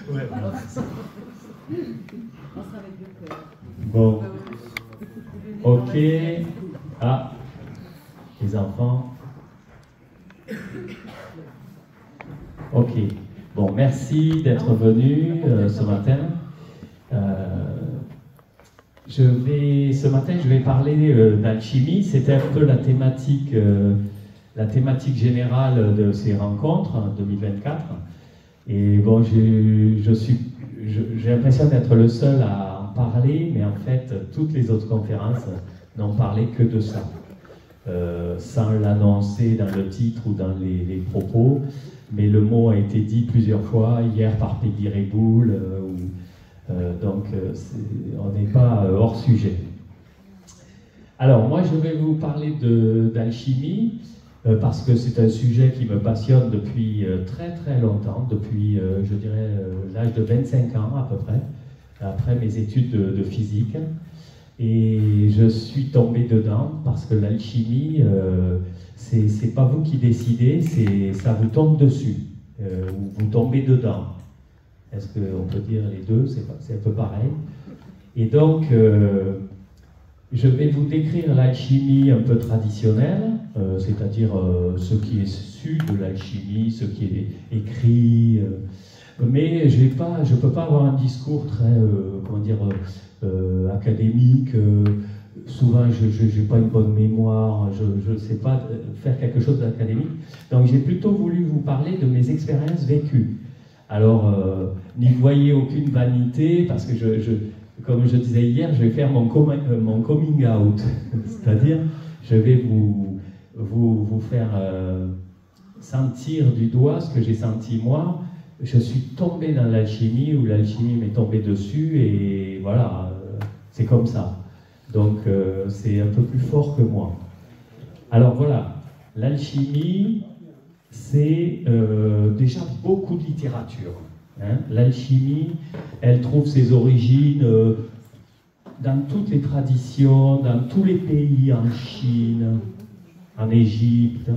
Ouais. Bon. Ok. Ah, les enfants. Ok. Bon, merci d'être venus ce matin. Ce matin, je vais parler d'alchimie. C'était un peu la thématique générale de ces rencontres en 2024. Et bon, j'ai l'impression d'être le seul à en parler, mais en fait, toutes les autres conférences n'ont parlé que de ça, sans l'annoncer dans le titre ou dans les propos. Mais le mot a été dit plusieurs fois, hier par Peggy Reboul, donc on n'est pas hors sujet. Alors, moi, je vais vous parler d'alchimie, parce que c'est un sujet qui me passionne depuis très très longtemps, depuis, je dirais, l'âge de 25 ans à peu près, après mes études de physique. Et je suis tombé dedans parce que l'alchimie, c'est pas vous qui décidez, ça vous tombe dessus, ou vous tombez dedans. Est-ce qu'on peut dire les deux? C'est un peu pareil. Et donc, je vais vous décrire l'alchimie un peu traditionnelle, c'est-à-dire ce qui est su de l'alchimie, ce qui est écrit, mais je ne peux pas avoir un discours très, académique. Souvent, je n'ai pas une bonne mémoire, je ne sais pas faire quelque chose d'académique. Donc, j'ai plutôt voulu vous parler de mes expériences vécues. Alors, n'y voyez aucune vanité, parce que comme je disais hier, je vais faire mon coming out. C'est-à-dire, je vais vous faire sentir du doigt ce que j'ai senti moi. Je suis tombé dans l'alchimie, ou l'alchimie m'est tombée dessus, et voilà, c'est comme ça. Donc, c'est un peu plus fort que moi. Alors voilà, l'alchimie, c'est déjà beaucoup de littérature. Hein. L'alchimie, elle trouve ses origines dans toutes les traditions, dans tous les pays, en Chine, en Égypte,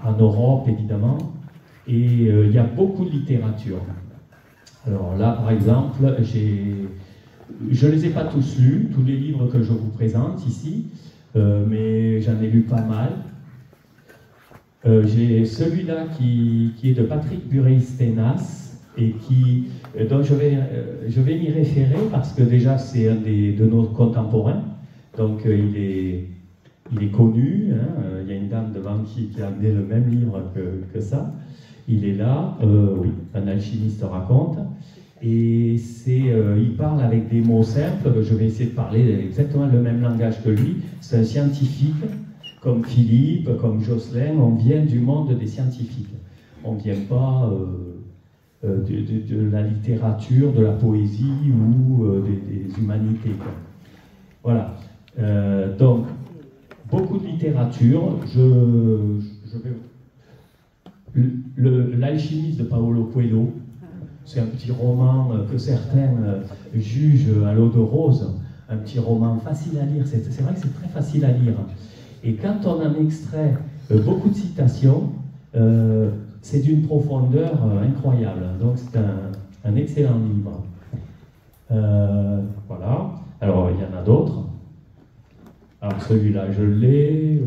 en Europe évidemment, et il y a beaucoup de littérature. Alors là, par exemple, je ne les ai pas tous lus, tous les livres que je vous présente ici, mais j'en ai lu pas mal. J'ai celui-là qui est de Patrick Buray-Sténas, et dont je vais m'y référer parce que déjà c'est un de nos contemporains, donc il est connu, hein, il y a une dame devant qui a amené le même livre que ça, il est là, oui, un alchimiste raconte, et il parle avec des mots simples, je vais essayer de parler exactement le même langage que lui, c'est un scientifique, comme Philippe, comme Jocelyn, on vient du monde des scientifiques, on ne vient pas de la littérature, de la poésie ou des humanités, quoi. Voilà, donc beaucoup de littérature. L'alchimiste de Paolo Coelho, c'est un petit roman que certains jugent à l'eau de rose, un petit roman facile à lire, c'est vrai que c'est très facile à lire. Et quand on en extrait beaucoup de citations, c'est d'une profondeur incroyable. Donc c'est un excellent livre. Voilà. Alors il y en a d'autres. Alors celui-là je l'ai,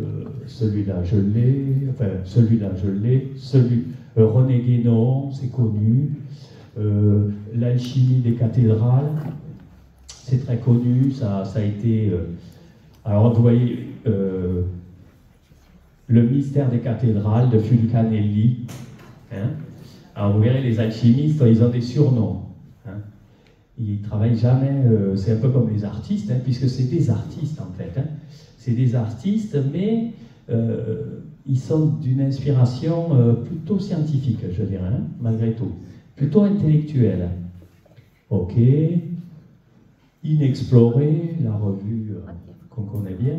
celui-là je l'ai, enfin celui-là je l'ai, René Guénon, c'est connu. L'alchimie des cathédrales, c'est très connu, ça a été... alors vous voyez, le mystère des cathédrales de Fulcanelli, hein. Alors vous verrez, les alchimistes, ils ont des surnoms, hein. Ils travaillent jamais, c'est un peu comme les artistes, hein, puisque c'est des artistes en fait, hein. C'est des artistes, mais ils sont d'une inspiration plutôt scientifique, je dirais, hein, malgré tout, plutôt intellectuelle. Ok, Inexploré, la revue qu'on connaît bien.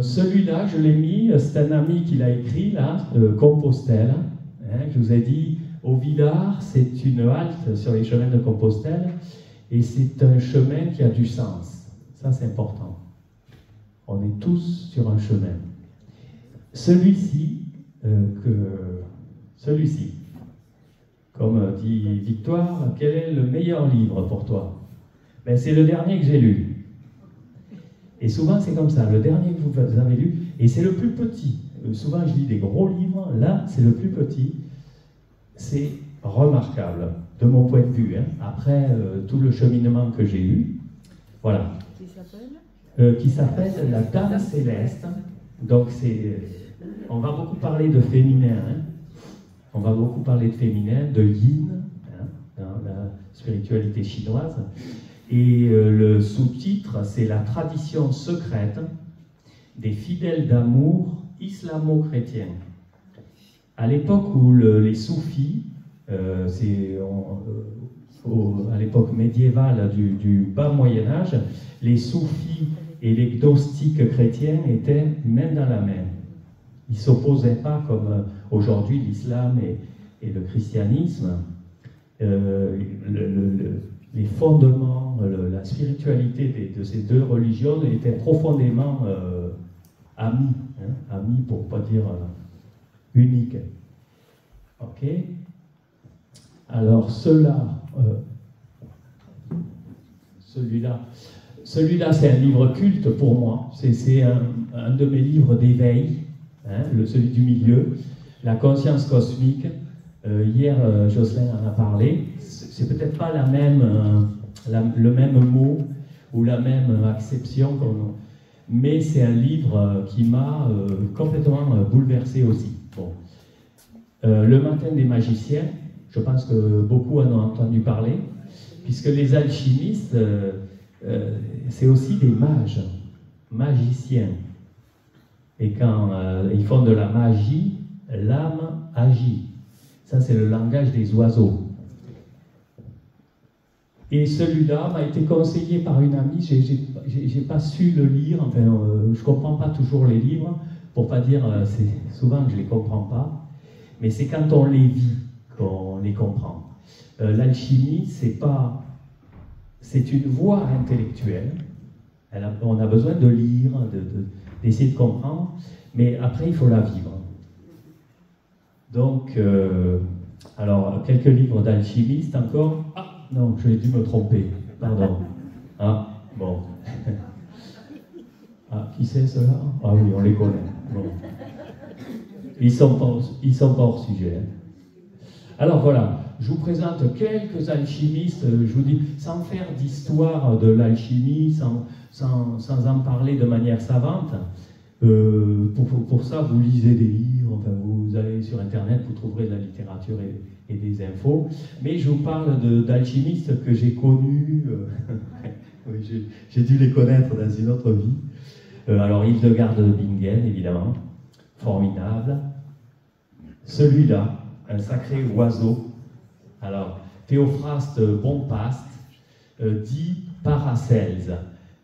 Celui-là, je l'ai mis, c'est un ami qui l'a écrit, là, Compostelle. Hein, je vous ai dit, au Villard, c'est une halte sur les chemins de Compostelle, et c'est un chemin qui a du sens. Ça, c'est important. On est tous sur un chemin. Celui-ci, que celui-ci. Comme dit Victoire, quel est le meilleur livre pour toi? Ben, c'est le dernier que j'ai lu. Et souvent c'est comme ça, le dernier que vous avez lu, et c'est le plus petit. Souvent je lis des gros livres, là c'est le plus petit. C'est remarquable, de mon point de vue, hein, après tout le cheminement que j'ai eu. Voilà. Qui s'appelle La Dame Céleste. Donc on va beaucoup parler de féminin, hein. On va beaucoup parler de féminin, de yin, hein, dans la spiritualité chinoise. Et le sous-titre, c'est La tradition secrète des fidèles d'amour islamo-chrétiens. À l'époque où les soufis, à l'époque médiévale du bas Moyen-Âge, les soufis et les gnostiques chrétiens étaient main dans la main. Ils ne s'opposaient pas comme aujourd'hui l'islam et le christianisme. Les fondements, la spiritualité de ces deux religions étaient profondément amis, hein, amis pour ne pas dire uniques. Ok. Alors celui-là, c'est un livre culte pour moi. C'est un de mes livres d'éveil, hein, celui du milieu, La conscience cosmique. Hier, Jocelyn en a parlé. C'est peut-être pas le même mot ou la même acception, mais c'est un livre qui m'a complètement bouleversé aussi. Bon. Le matin des magiciens, je pense que beaucoup en ont entendu parler, puisque les alchimistes, c'est aussi des mages, magiciens. Et quand ils font de la magie, l'âme agit. Ça, c'est le langage des oiseaux. Et celui-là m'a été conseillé par une amie. J'ai pas su le lire. Enfin, je comprends pas toujours les livres. Pour pas dire, c'est souvent que je les comprends pas. Mais c'est quand on les vit qu'on les comprend. L'alchimie, c'est une voie intellectuelle. On a besoin de lire, d'essayer de comprendre. Mais après, il faut la vivre. Donc, alors, quelques livres d'alchimistes encore. Ah, non, j'ai dû me tromper. Pardon. Ah, bon. Ah, qui c'est ceux-là? Ah oui, on les connaît. Bon. Ils sont pas hors sujet. Alors voilà, je vous présente quelques alchimistes, je vous dis, sans faire d'histoire de l'alchimie, sans en parler de manière savante. Pour ça, vous lisez des livres, enfin, vous allez sur Internet, vous trouverez de la littérature et des infos. Mais je vous parle d'alchimistes que j'ai connus, oui, j'ai dû les connaître dans une autre vie. Alors, Hildegard de Bingen, évidemment, formidable. Celui-là, un sacré oiseau. Alors, Théophraste Bompast dit Paracelse.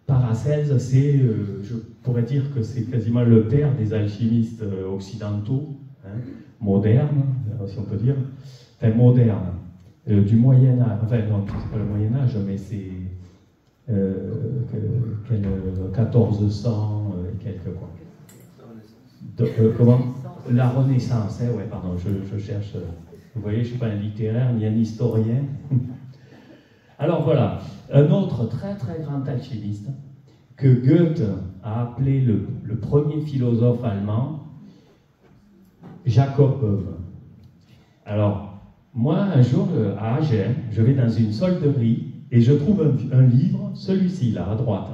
Paracelse, c'est, je pourrais dire que c'est quasiment le père des alchimistes occidentaux, hein, modernes, si on peut dire, enfin modernes, du Moyen-Âge, enfin non, c'est pas le Moyen-Âge, mais c'est 1400 et quelques quoi. Comment? La Renaissance, hein, ouais, pardon, je cherche, vous voyez, je ne suis pas un littéraire ni un historien. Alors voilà, un autre très très grand alchimiste que Goethe a appelé le premier philosophe allemand, Jacob Böhm. Alors, moi un jour à Agen, je vais dans une solderie et je trouve un livre, celui-ci là à droite,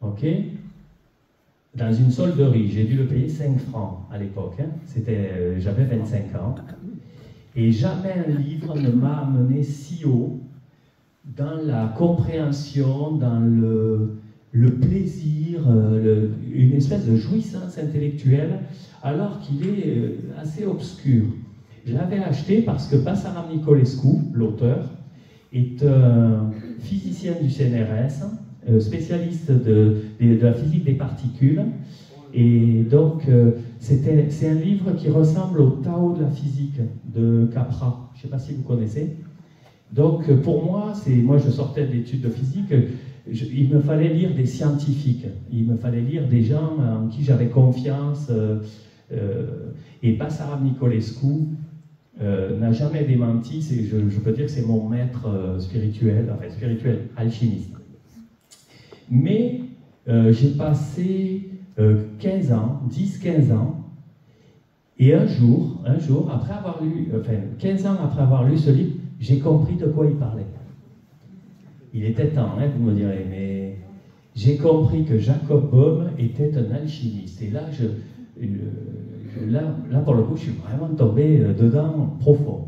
ok, dans une solderie, j'ai dû le payer 5 francs à l'époque, hein. J'avais 25 ans, et jamais un livre ne m'a amené si haut dans la compréhension, dans le plaisir, une espèce de jouissance intellectuelle, alors qu'il est assez obscur. Je l'avais acheté parce que Basarab Nicolescu, l'auteur, est un physicien du CNRS, spécialiste de la physique des particules, et donc c'est un livre qui ressemble au Tao de la physique de Capra. Je ne sais pas si vous connaissez. Donc pour moi, je sortais d'études de physique, il me fallait lire des scientifiques, il me fallait lire des gens en qui j'avais confiance, Et Basarab Nicolescu n'a jamais démenti, je peux dire que c'est mon maître spirituel, enfin spirituel, alchimiste. Mais j'ai passé 15 ans, 10-15 ans, et un jour, après avoir lu, 15 ans après avoir lu ce livre, j'ai compris de quoi il parlait. Il était temps, hein, vous me direz, mais j'ai compris que Jacob Boehme était un alchimiste. Et là, là, pour le coup, je suis vraiment tombé dedans profond.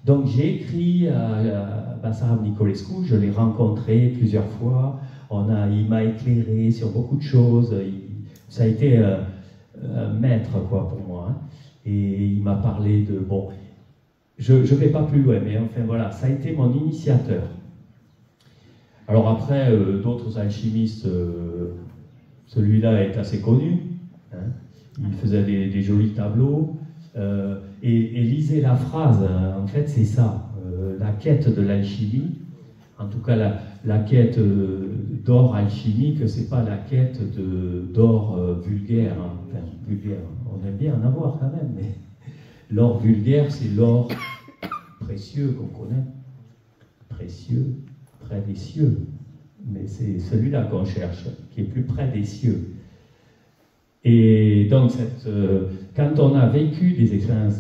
Donc j'ai écrit à Basarab Nicolescu, je l'ai rencontré plusieurs fois, il m'a éclairé sur beaucoup de choses, ça a été un maître quoi, pour moi. Hein. Et il m'a parlé de... Bon, je ne vais pas plus loin, mais enfin voilà, ça a été mon initiateur. Alors après, d'autres alchimistes, celui-là est assez connu, hein. Il faisait des jolis tableaux, et lisez la phrase, en fait c'est ça, la quête de l'alchimie, en tout cas la quête d'or alchimique, c'est pas la quête d'or vulgaire, hein. Enfin, vulgaire, on aime bien en avoir quand même, mais l'or vulgaire c'est l'or précieux qu'on connaît, précieux, près des cieux, mais c'est celui-là qu'on cherche, qui est plus près des cieux. Et donc, quand on a vécu des expériences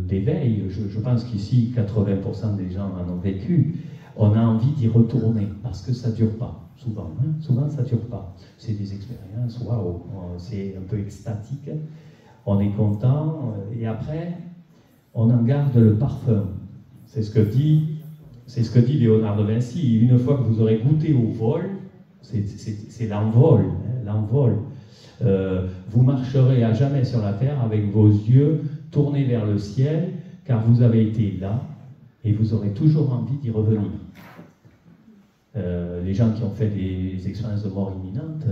d'éveil, je pense qu'ici 80% des gens en ont vécu, on a envie d'y retourner, parce que ça ne dure pas, souvent. Hein, souvent, ça ne dure pas. C'est des expériences, waouh, c'est un peu extatique, on est content, et après, on en garde le parfum. C'est ce que dit Léonard de Vinci. Une fois que vous aurez goûté au vol, c'est l'envol, hein, l'envol. Vous marcherez à jamais sur la terre avec vos yeux tournés vers le ciel, car vous avez été là et vous aurez toujours envie d'y revenir. Les gens qui ont fait des expériences de mort imminente,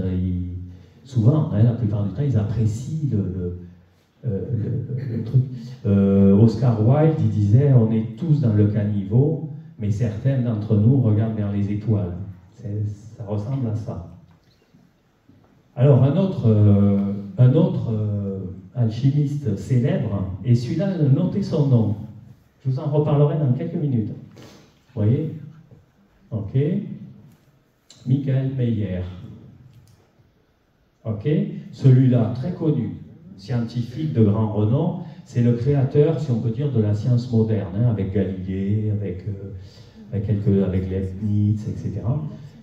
souvent, hein, la plupart du temps, ils apprécient le truc. Oscar Wilde, il disait, on est tous dans le caniveau, mais certains d'entre nous regardent vers les étoiles. Ça ressemble à ça. Alors, un autre alchimiste célèbre, et celui-là, notez son nom. Je vous en reparlerai dans quelques minutes. Vous voyez? Ok. Michael Meyer. Ok. Celui-là, très connu, scientifique de grand renom, c'est le créateur, si on peut dire, de la science moderne, hein, avec Galilée, avec Leibniz, etc.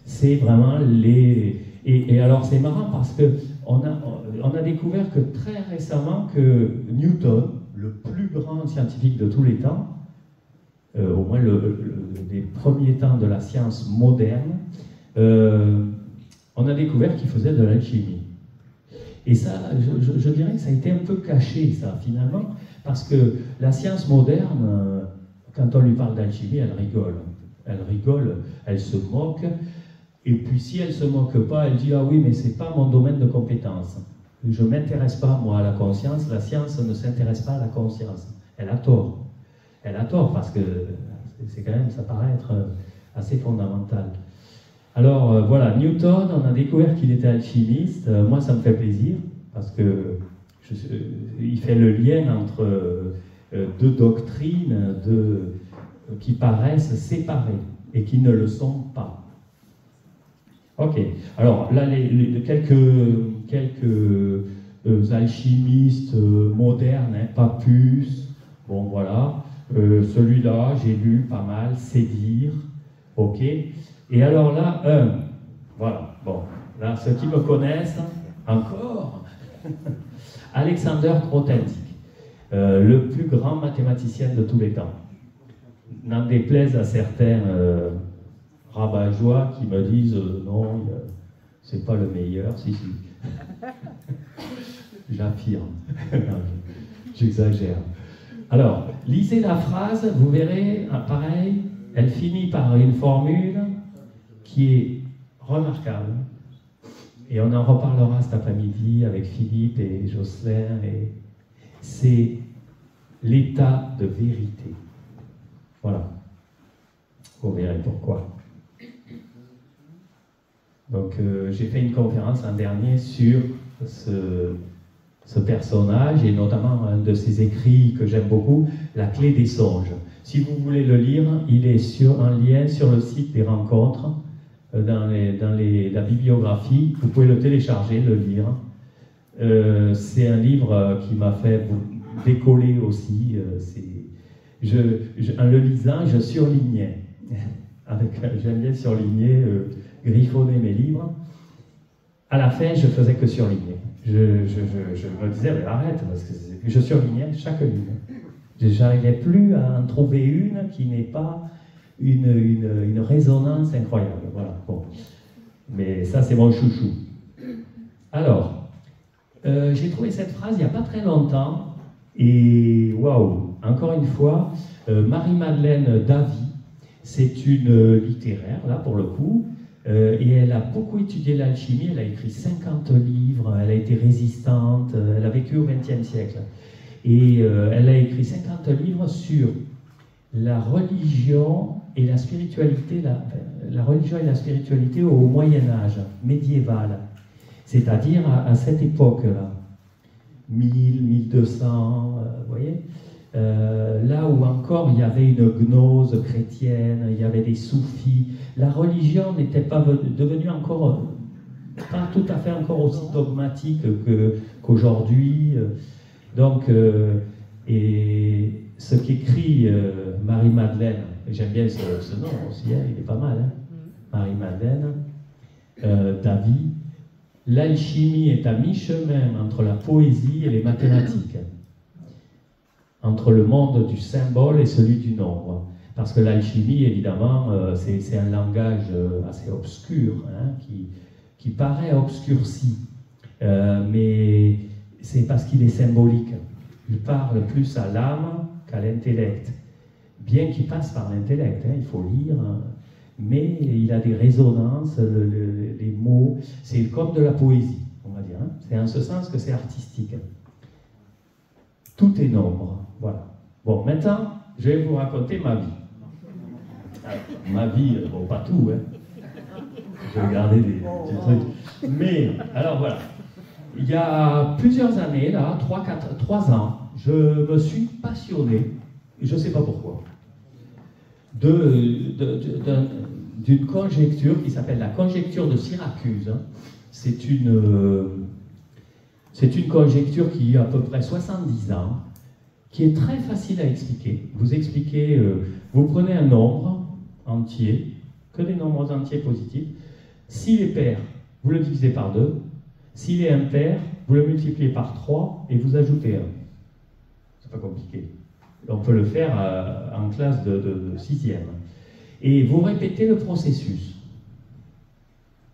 C'est vraiment les... Et alors c'est marrant parce qu'on a découvert que très récemment que Newton, le plus grand scientifique de tous les temps, au moins des premiers temps de la science moderne, on a découvert qu'il faisait de l'alchimie. Et ça, je dirais que ça a été un peu caché, ça, finalement, parce que la science moderne, quand on lui parle d'alchimie, elle rigole. Elle rigole, elle se moque. Et puis si elle ne se moque pas, elle dit « Ah oui, mais ce n'est pas mon domaine de compétence. Je ne m'intéresse pas, moi, à la conscience. La science ne s'intéresse pas à la conscience. » Elle a tort. Elle a tort parce que c'est quand même, ça paraît être assez fondamental. Alors voilà, Newton, on a découvert qu'il était alchimiste. Moi, ça me fait plaisir parce que il fait le lien entre deux doctrines qui paraissent séparées et qui ne le sont pas. Ok, alors là, quelques alchimistes modernes, hein, Papus, bon voilà, celui-là, j'ai lu pas mal, C'est dire, ok, et alors là, voilà, bon, là, ceux qui me connaissent, encore, Alexander Grothendieck, le plus grand mathématicien de tous les temps, n'en déplaise à certains... rabat-joie qui me disent non, c'est pas le meilleur, si. J'affirme. J'exagère. Alors, lisez la phrase, vous verrez, pareil, elle finit par une formule qui est remarquable. Et on en reparlera cet après-midi avec Philippe et Jocelyn. Et c'est l'état de vérité. Voilà. Vous verrez pourquoi. Donc j'ai fait une conférence l'an dernier sur ce personnage, et notamment un de ses écrits que j'aime beaucoup, La clé des songes. Si vous voulez le lire, il est en lien sur le site des rencontres, dans la bibliographie. Vous pouvez le télécharger, le lire. C'est un livre qui m'a fait décoller aussi. En le lisant, je surlignais. J'aime bien surligner, griffonner mes livres. À la fin, je faisais que surligner. Je me disais, mais arrête, parce que je surlignais chaque livre. Je n'arrivais plus à en trouver une qui n'ait pas une résonance incroyable. Voilà. Bon. Mais ça, c'est mon chouchou. Alors, j'ai trouvé cette phrase il n'y a pas très longtemps, et waouh, encore une fois, Marie-Madeleine Davy, c'est une littéraire, là, pour le coup, et elle a beaucoup étudié l'alchimie, elle a écrit 50 livres, elle a été résistante, elle a vécu au XXe siècle. Et elle a écrit 50 livres sur la religion et la spiritualité, la religion et la spiritualité au Moyen-Âge, médiéval. C'est-à-dire à cette époque-là, 1000, 1200, vous voyez, là où encore il y avait une gnose chrétienne, il y avait des soufis. La religion n'était pas devenue encore, pas tout à fait encore aussi dogmatique qu'aujourd'hui. Donc, et ce qu'écrit Marie-Madeleine, j'aime bien ce nom aussi, hein, il est pas mal, hein, Marie-Madeleine Davy, l'alchimie est à mi-chemin entre la poésie et les mathématiques, entre le monde du symbole et celui du nombre. Parce que l'alchimie, évidemment, c'est un langage assez obscur, hein, qui paraît obscurci, mais c'est parce qu'il est symbolique. Il parle plus à l'âme qu'à l'intellect, bien qu'il passe par l'intellect, hein, il faut lire, hein, mais il a des résonances, les mots, c'est comme de la poésie, on va dire. Hein. C'est en ce sens que c'est artistique. Tout est nombre, voilà. Bon, maintenant, je vais vous raconter ma vie. Alors, ma vie, bon, pas tout, hein. Je vais garder des trucs. Mais, alors voilà. Il y a plusieurs années, là, 3 ans, je me suis passionné, je ne sais pas pourquoi, d'une conjecture qui s'appelle la conjecture de Syracuse. C'est une conjecture qui a à peu près 70 ans, qui est très facile à expliquer. Vous expliquez, vous prenez un nombre entier, que des nombres entiers positifs. S'il est pair, vous le divisez par 2. S'il est impair, vous le multipliez par 3 et vous ajoutez 1. C'est pas compliqué. On peut le faire en classe de 6e. Et vous répétez le processus.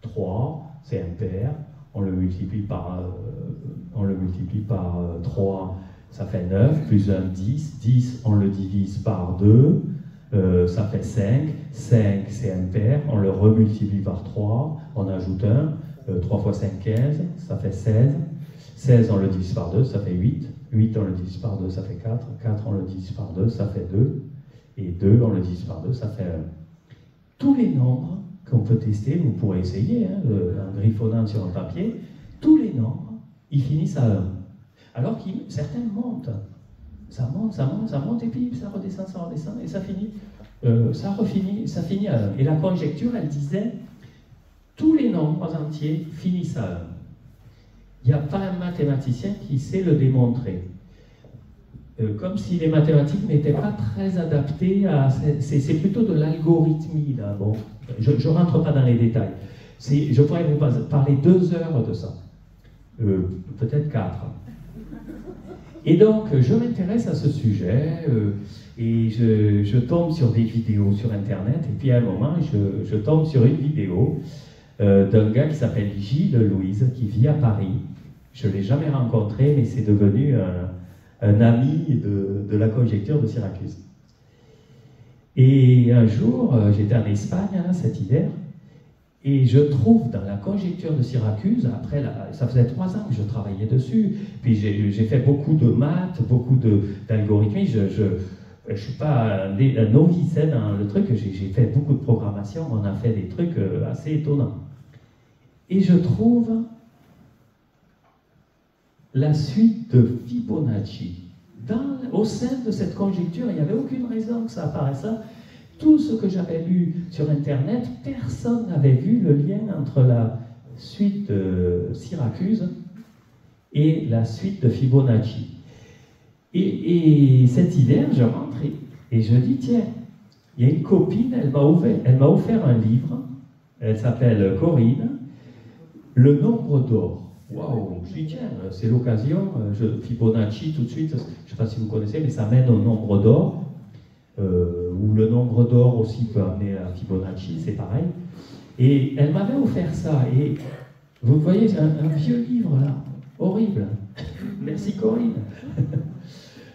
3, c'est impair, on le multiplie par 3, ça fait 9, plus 1, 10. 10, on le divise par 2, ça fait 5. 5, c'est impair, on le remultiplie par 3, on ajoute 1. 3 fois 5, 15, ça fait 16. 16, on le divise par 2, ça fait 8. 8, on le divise par 2, ça fait 4. 4, on le divise par 2, ça fait 2. Et 2, on le divise par 2, ça fait 1. Tous les nombres qu'on peut tester, vous pourrez essayer, hein, en griffonnant sur un papier, tous les nombres, ils finissent à 1. Alors que certains montent. Ça monte, ça monte, ça monte, et puis ça redescend, et ça finit, ça finit à 1. Et la conjecture, elle disait, tous les nombres entiers finissent à 1. Il n'y a pas un mathématicien qui sait le démontrer. Comme si les mathématiques n'étaient pas très adaptées à... C'est plutôt de l'algorithmie, là. Bon, je ne rentre pas dans les détails. Je pourrais vous parler 2 heures de ça. Peut-être 4. Et donc, je m'intéresse à ce sujet, et je tombe sur des vidéos sur Internet, et puis à un moment, je tombe sur une vidéo d'un gars qui s'appelle Gilles Louise, qui vit à Paris. Je ne l'ai jamais rencontré, mais c'est devenu un ami de la conjecture de Syracuse. Et un jour, j'étais en Espagne, hein, cet hiver, et je trouve dans la conjecture de Syracuse, ça faisait 3 ans que je travaillais dessus, puis j'ai fait beaucoup de maths, beaucoup d'algorithmie, je ne suis pas un novice dans le truc, j'ai fait beaucoup de programmation, on a fait des trucs assez étonnants. Et je trouve la suite de Fibonacci. Au sein de cette conjecture, il n'y avait aucune raison que ça apparaisse là. Tout ce que j'avais lu sur Internet, personne n'avait vu le lien entre la suite de Syracuse et la suite de Fibonacci. Et cet hiver, je rentre et je dis, tiens, il y a une copine, elle m'a offert un livre, elle s'appelle Corinne, Le nombre d'or. Waouh, je dis, tiens, c'est l'occasion, Fibonacci tout de suite, je ne sais pas si vous connaissez, mais ça mène au nombre d'or, ou le nombre d'or aussi peut amener à Fibonacci, c'est pareil. Et elle m'avait offert ça, et vous voyez, c'est un vieux livre là, horrible. Merci Corinne.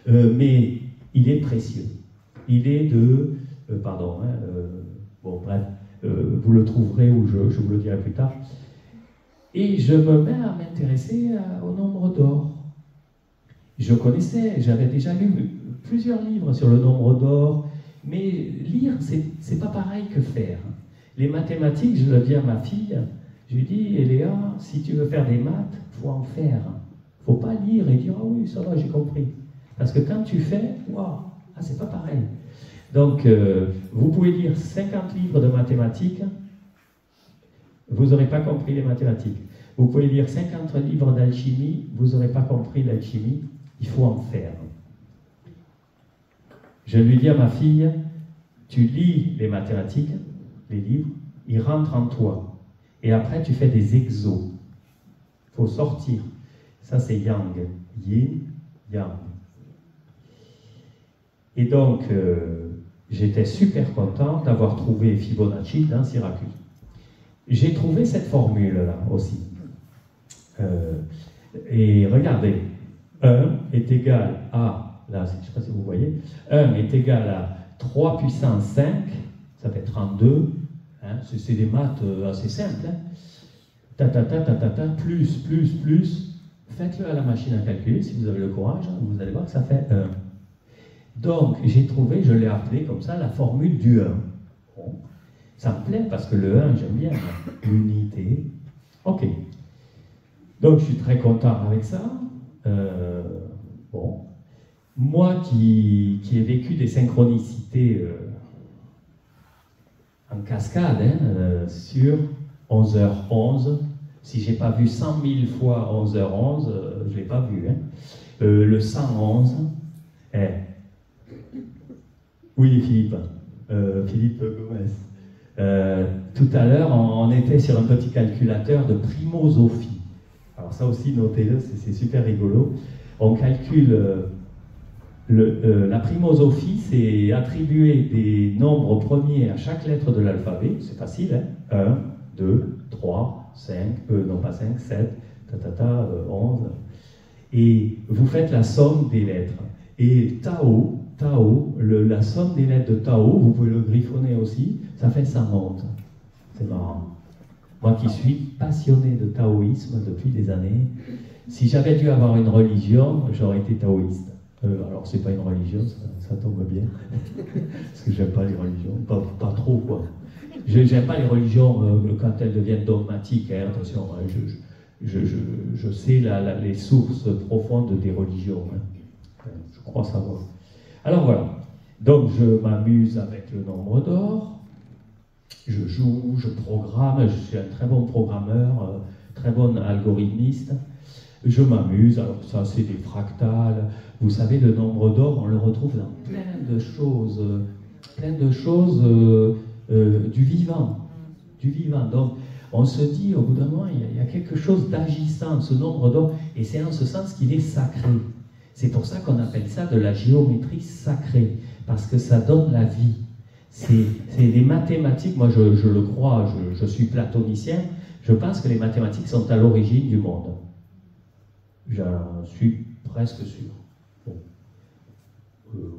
Mais il est précieux. Il est de... bon, bref, vous le trouverez ou je vous le dirai plus tard. Et je me mets à m'intéresser au nombre d'or. Je connaissais, j'avais déjà lu plusieurs livres sur le nombre d'or, mais lire, c'est pas pareil que faire. Les mathématiques, je le dis à ma fille, je lui dis, Eléa, si tu veux faire des maths, il faut en faire. Il ne faut pas lire et dire, ah oui, ça va, j'ai compris. Parce que quand tu fais, waouh, c'est pas pareil. Donc, vous pouvez lire 50 livres de mathématiques, vous n'aurez pas compris les mathématiques. Vous pouvez lire 50 livres d'alchimie, vous n'aurez pas compris l'alchimie, il faut en faire. Je lui dis à ma fille, tu lis les mathématiques, les livres, ils rentrent en toi. Et après, tu fais des exos. Il faut sortir. Ça, c'est yang. Yin, yang. Et donc, j'étais super content d'avoir trouvé Fibonacci dans Syracuse. J'ai trouvé cette formule-là aussi. Et regardez, 1 est égal à, là, je ne sais pas si vous voyez, 1 est égal à 3 puissance 5, ça fait 32, hein, c'est des maths assez simples, hein. Plus, faites-le à la machine à calculer, si vous avez le courage, hein, vous allez voir que ça fait 1. Donc, j'ai trouvé, je l'ai appelé comme ça, la formule du 1. Bon. Ça me plaît parce que le 1, j'aime bien, l'unité. Ok. Donc, je suis très content avec ça. Bon. Moi qui ai vécu des synchronicités en cascade, hein, sur 11h11, si je n'ai pas vu 100 000 fois 11h11, je ne l'ai pas vu. Hein. Le 111, oui, Philippe. Philippe Gomez. Tout à l'heure, on était sur un petit calculateur de primosophie. Alors ça aussi, notez-le, c'est super rigolo. On calcule... la primosophie, c'est attribuer des nombres premiers à chaque lettre de l'alphabet. C'est facile, hein. 1, 2, 3, 5, non pas 5, 7, 11. Et vous faites la somme des lettres. Et Tao, la somme des lettres de Tao, vous pouvez le griffonner aussi, ça fait 111. C'est marrant. Moi qui suis passionné de taoïsme depuis des années, si j'avais dû avoir une religion, j'aurais été taoïste. Alors c'est pas une religion, ça tombe bien, parce que j'aime pas les religions, pas trop quoi. J'aime pas les religions quand elles deviennent dogmatiques, hein, attention, hein, je sais les sources profondes des religions, hein. Je crois savoir. Alors voilà, donc je m'amuse avec le nombre d'or, je joue, je programme, je suis un très bon programmeur, très bon algorithmiste, je m'amuse, alors ça c'est des fractales, vous savez le nombre d'or on le retrouve dans plein de choses du vivant, donc on se dit au bout d'un moment il y a quelque chose d'agissant, ce nombre d'or, et c'est en ce sens qu'il est sacré. C'est pour ça qu'on appelle ça de la géométrie sacrée, parce que ça donne la vie. C'est les mathématiques, moi je le crois, je suis platonicien, je pense que les mathématiques sont à l'origine du monde. J'en suis presque sûr. Bon.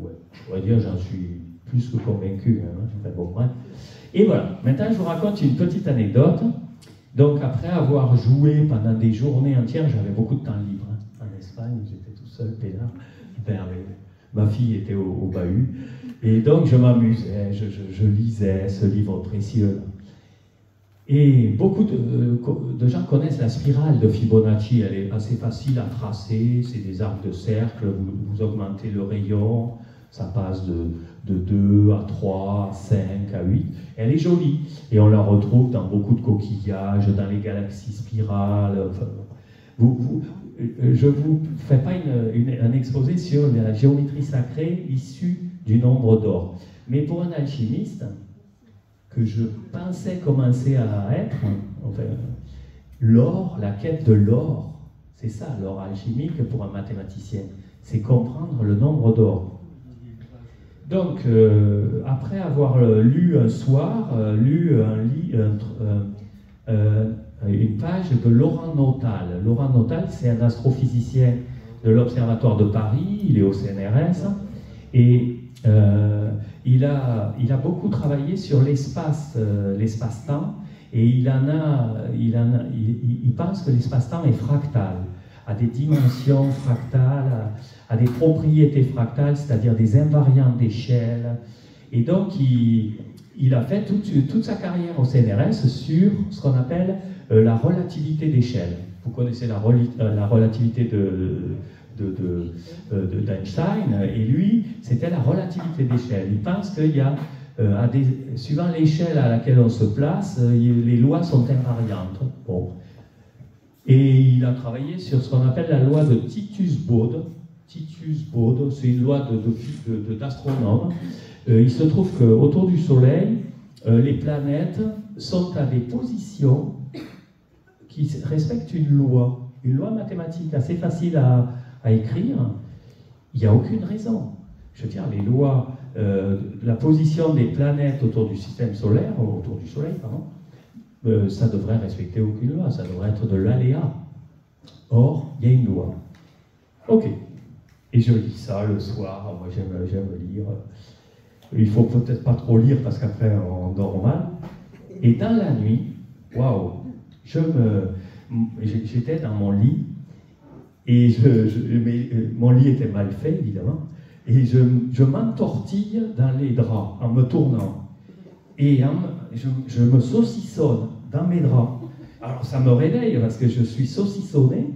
Ouais, je pourrais dire j'en suis plus que convaincu. Hein, bon, bref. Et voilà, maintenant je vous raconte une petite anecdote. Donc après avoir joué pendant des journées entières, j'avais beaucoup de temps libre. Hein. En Espagne, j'étais tout seul, peinard. Ma fille était au bahut. Et donc je m'amusais, je lisais ce livre précieux. Et beaucoup de gens connaissent la spirale de Fibonacci, elle est assez facile à tracer, c'est des arcs de cercle, vous augmentez le rayon, ça passe de 2 à 3, à 5, à 8, elle est jolie, et on la retrouve dans beaucoup de coquillages, dans les galaxies spirales, enfin, je ne vous fais pas un exposé sur la géométrie sacrée issue du nombre d'or, mais pour un alchimiste, que je pensais commencer à être, enfin, l'or, la quête de l'or, c'est ça l'or alchimique pour un mathématicien, c'est comprendre le nombre d'or. Donc, après avoir lu un soir, une page de Laurent Notal. Laurent Notal, c'est un astrophysicien de l'Observatoire de Paris, il est au CNRS, et il a beaucoup travaillé sur l'espace-temps, et il pense que l'espace-temps est fractal, à des dimensions fractales, à des propriétés fractales, c'est-à-dire des invariants d'échelle. Et donc, il a fait toute sa carrière au CNRS sur ce qu'on appelle la relativité d'échelle. Vous connaissez la relativité d'Einstein, et lui, c'était la relativité d'échelle. Il pense qu'il y a, suivant l'échelle à laquelle on se place, les lois sont invariantes. Bon. Et il a travaillé sur ce qu'on appelle la loi de Titius-Bode. Titius-Bode, c'est une loi d'astronome. Il se trouve qu'autour du Soleil, les planètes sont à des positions qui respectent une loi mathématique assez facile à écrire. Il n'y a aucune raison. Je veux dire, les lois, la position des planètes autour du système solaire, autour du Soleil, pardon, ça devrait respecter aucune loi, ça devrait être de l'aléa. Or, il y a une loi. Ok. Et je lis ça le soir, moi j'aime lire. Il faut peut-être pas trop lire parce qu'après on dort mal. Et dans la nuit, waouh, j'étais dans mon lit, et mon lit était mal fait évidemment, et je m'entortille dans les draps en me tournant. Et je me saucissonne dans mes draps. Alors ça me réveille parce que je suis saucissonné,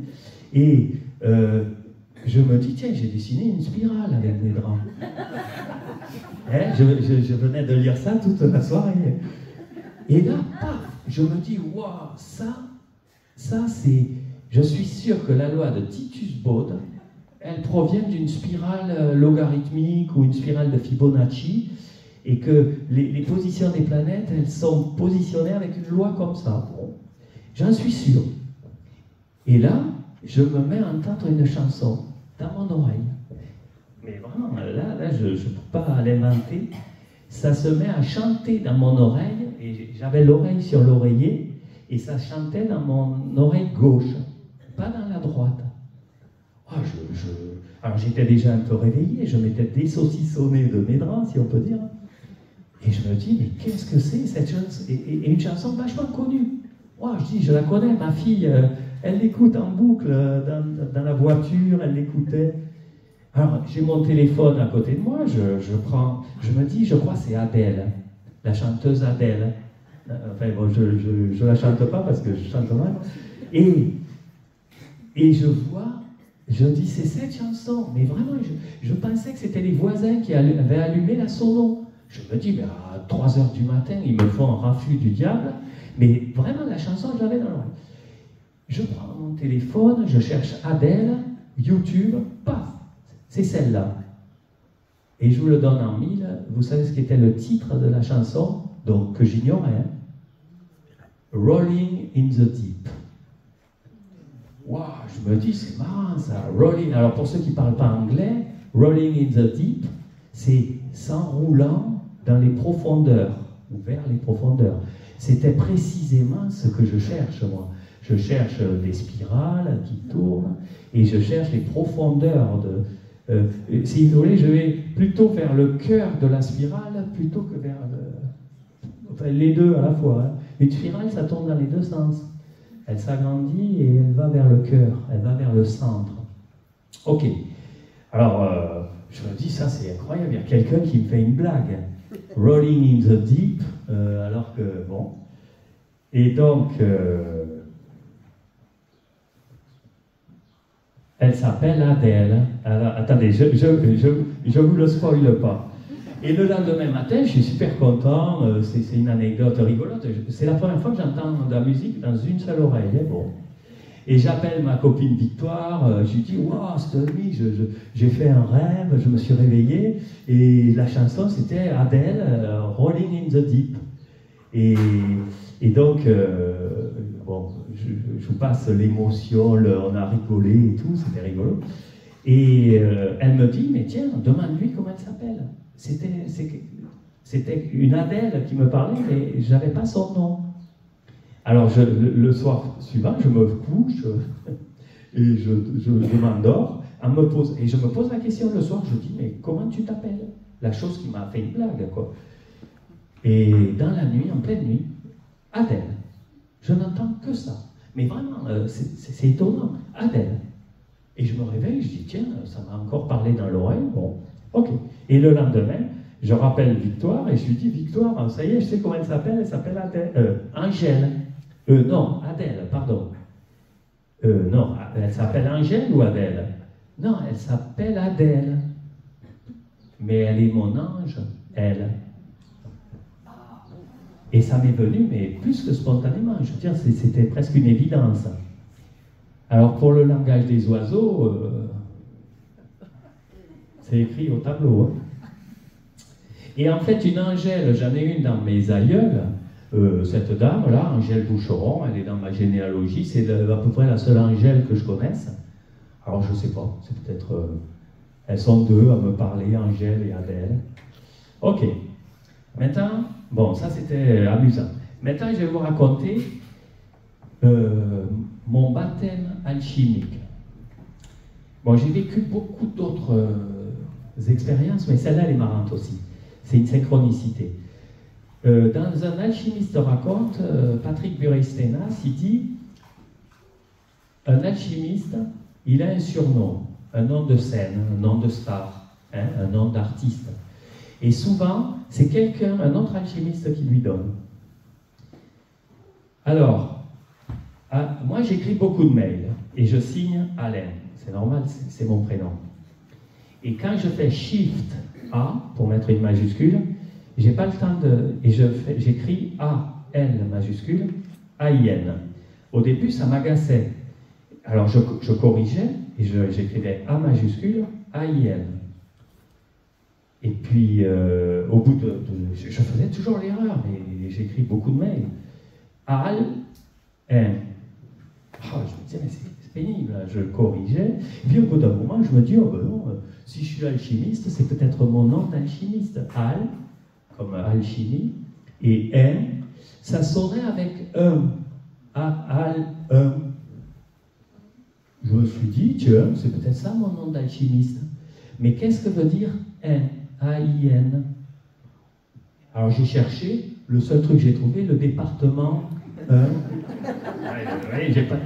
et je me dis, tiens, j'ai dessiné une spirale avec mes draps. Hein, je venais de lire ça toute la soirée. Et là, paf, je me dis, waouh, ça c'est... Je suis sûr que la loi de Titius-Bode, elle provient d'une spirale logarithmique ou une spirale de Fibonacci, et que les positions des planètes, elles sont positionnées avec une loi comme ça. Bon, j'en suis sûr. Et là, je me mets à entendre une chanson dans mon oreille. Mais vraiment, là je ne peux pas l'inventer. Ça se met à chanter dans mon oreille, et j'avais l'oreille sur l'oreiller, et ça chantait dans mon oreille gauche, pas dans la droite. Oh, alors j'étais déjà un peu réveillé, je m'étais désaucissonné de mes draps, si on peut dire. Et je me dis, mais qu'est-ce que c'est cette chanson? Et une chanson vachement connue. Oh, je dis, je la connais, ma fille, elle l'écoute en boucle dans la voiture, elle l'écoutait. Alors j'ai mon téléphone à côté de moi, je me dis, je crois que c'est Adèle, la chanteuse Adèle. Enfin bon, je la chante pas parce que je chante mal. Et je vois, je dis, c'est cette chanson. Mais vraiment, je pensais que c'était les voisins qui avaient allumé la sono. Je me dis, mais à 3h du matin, ils me font un raffut du diable. Mais vraiment, la chanson, je l'avais dans l'oreille. Je prends mon téléphone, je cherche Adèle, YouTube, paf, c'est celle-là. Et je vous le donne en mille. Vous savez ce qu'était le titre de la chanson, donc que j'ignorais, hein? Rolling in the Deep. Waouh, je me dis, c'est marrant ça. Rolling. Alors pour ceux qui ne parlent pas anglais, Rolling in the Deep, c'est s'enroulant dans les profondeurs, ou vers les profondeurs. C'était précisément ce que je cherche, moi. Je cherche des spirales qui tournent, et je cherche les profondeurs de... si vous voulez, je vais plutôt vers le cœur de la spirale, plutôt que vers... Enfin, les deux à la fois. Hein. Une spirale, ça tourne dans les deux sens. Elle s'agrandit et elle va vers le cœur, elle va vers le centre. Ok. Alors, je me dis, ça c'est incroyable, il y a quelqu'un qui me fait une blague. Rolling in the deep, alors que, bon... Et donc, elle s'appelle Adèle. Alors, attendez, je vous le spoile pas. Et le lendemain matin, je suis super content, c'est une anecdote rigolote. C'est la première fois que j'entends de la musique dans une seule oreille. Hein, bon. Et j'appelle ma copine Victoire, je lui dis, waouh, cette nuit, j'ai fait un rêve, je me suis réveillé, et la chanson c'était Adèle, Rolling in the Deep. Et donc, bon, je vous passe l'émotion, on a rigolé et tout, c'était rigolo. Et elle me dit, mais tiens, demande-lui comment elle s'appelle. C'était une Adèle qui me parlait, mais je n'avais pas son nom. Alors, le soir suivant, je me couche et je m'endors. Et je me pose la question le soir, je dis, mais comment tu t'appelles? La chose qui m'a fait une blague, quoi. Et dans la nuit, en pleine nuit, Adèle. Je n'entends que ça. Mais vraiment, c'est étonnant. Adèle. Et je me réveille, je dis, tiens, ça m'a encore parlé dans l'oreille. Bon, ok. Et le lendemain, je rappelle Victoire et je lui dis, Victoire, ça y est, je sais comment elle s'appelle Angèle. Non, Adèle, pardon. Non, elle s'appelle Angèle ou Adèle? Non, elle s'appelle Adèle. Mais elle est mon ange, elle. Et ça m'est venu, mais plus que spontanément. Je veux dire, c'était presque une évidence. Alors, pour le langage des oiseaux, c'est écrit au tableau. Hein. Et en fait, une Angèle, j'en ai une dans mes aïeuls. Cette dame-là, Angèle Boucheron, elle est dans ma généalogie, c'est à peu près la seule Angèle que je connaisse. Alors je ne sais pas, c'est peut-être... elles sont deux à me parler, Angèle et Adèle. Ok. Maintenant, bon, ça c'était amusant. Maintenant, je vais vous raconter mon baptême alchimique. Bon, j'ai vécu beaucoup d'autres expériences, mais celle-là, elle est marrante aussi. C'est une synchronicité. Dans un alchimiste raconte, Patrick Buray-Stenas, il dit un alchimiste, il a un surnom, un nom de scène, un nom de star, hein, un nom d'artiste. Et souvent, c'est quelqu'un, un autre alchimiste qui lui donne. Alors, moi j'écris beaucoup de mails et je signe Alain. C'est normal, c'est mon prénom. Et quand je fais Shift A pour mettre une majuscule, j'ai pas le temps de... Et j'écris A-L majuscule, A-I-N. Au début, ça m'agaçait. Alors, je corrigeais et j'écrivais A majuscule, A-I-N. Et puis, au bout je faisais toujours l'erreur, mais j'écris beaucoup de mails. Al, N. Oh, je me disais, mais c'est pénible. Je corrigeais. Et puis, au bout d'un moment, je me dis, oh ben non, si je suis alchimiste, c'est peut-être mon nom d'alchimiste. Al, comme alchimie, et N, ça sonnait avec Al, Je me suis dit, tiens, c'est peut-être ça mon nom d'alchimiste. Mais qu'est-ce que veut dire N, A-I-N? Alors j'ai cherché, le seul truc que j'ai trouvé, le département.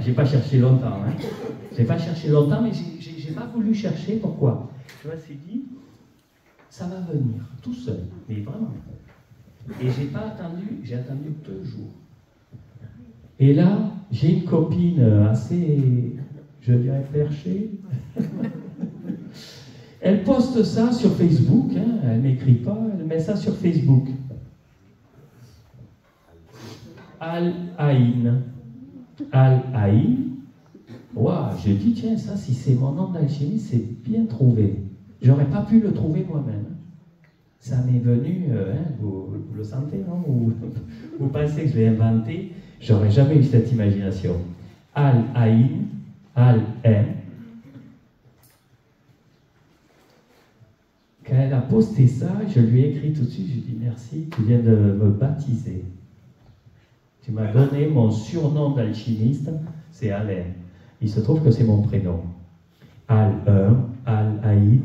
J'ai pas cherché longtemps. Hein. J'ai pas cherché longtemps, mais j'ai pas voulu chercher. Pourquoi? Je me suis dit, ça va venir, tout seul, mais vraiment. Et j'ai attendu 2 jours. Et là, j'ai une copine assez, je dirais, perchée. Elle poste ça sur Facebook, hein, elle n'écrit pas, elle met ça sur Facebook. Al-Aïn. Al-Aïn. Waouh, je dis, tiens, ça, si c'est mon nom d'alchimie, c'est bien trouvé. J'aurais pas pu le trouver moi-même. Ça m'est venu, hein, vous le sentez, non? Vous pensez que je l'ai inventé? J'aurais jamais eu cette imagination. Al-Aïn, Al-Ain. Quand elle a posté ça, je lui ai écrit tout de suite, je lui ai dit merci, tu viens de me baptiser. Tu m'as donné mon surnom d'alchimiste, c'est Alain. Il se trouve que c'est mon prénom. Al-Un, Al-Aïn.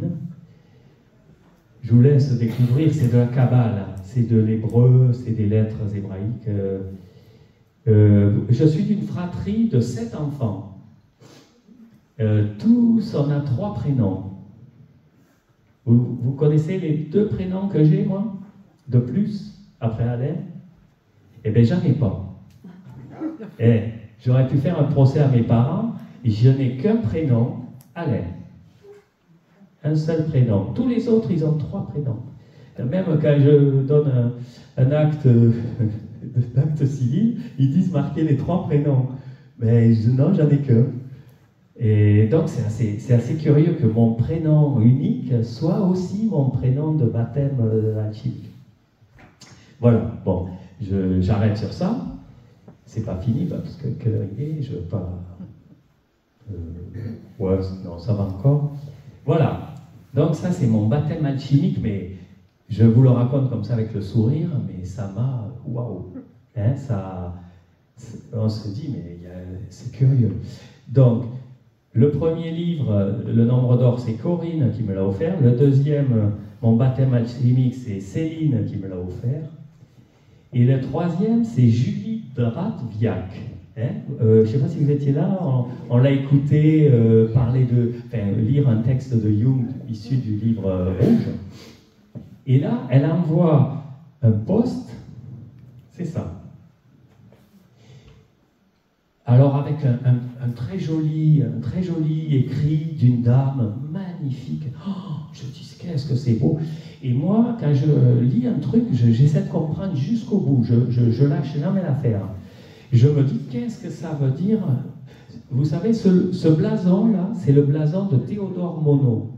Je vous laisse découvrir, c'est de la Kabbale, c'est de l'hébreu, c'est des lettres hébraïques. Je suis d'une fratrie de 7 enfants. Tous, on a 3 prénoms. Vous connaissez les 2 prénoms que j'ai, moi? De plus, après Alain? Eh bien, j'en ai pas. Et j'aurais pu faire un procès à mes parents, je n'ai qu'un prénom, Alain. Un seul prénom. Tous les autres, ils ont 3 prénoms. Même quand je donne un acte civil, ils disent marquer les 3 prénoms. Mais non, j'en ai qu'un. Et donc c'est assez curieux que mon prénom unique soit aussi mon prénom de baptême alchimique. Voilà, bon, j'arrête sur ça. C'est pas fini parce que quelle heure il est, je veux pas. Ouais, non, ça va encore. Voilà, donc ça c'est mon baptême alchimique, mais je vous le raconte comme ça avec le sourire, mais ça m'a. Waouh! Hein, on se dit, mais c'est curieux. Donc, le premier livre, Le Nombre d'Or, c'est Corinne qui me l'a offert. Le deuxième, mon baptême alchimique, c'est Céline qui me l'a offert. Et le troisième, c'est Julie Dratviak. Hein, je ne sais pas si vous étiez là, on l'a écouté lire un texte de Jung issu du livre Rouge. Et là, elle envoie un post, c'est ça. Alors avec un très joli écrit d'une dame magnifique. Oh, je dis, qu'est-ce que c'est beau. Et moi, quand je lis un truc, j'essaie de comprendre jusqu'au bout. Je lâche jamais l'affaire. Je me dis, qu'est-ce que ça veut dire? Vous savez, ce blason-là, c'est le blason de Théodore Monod.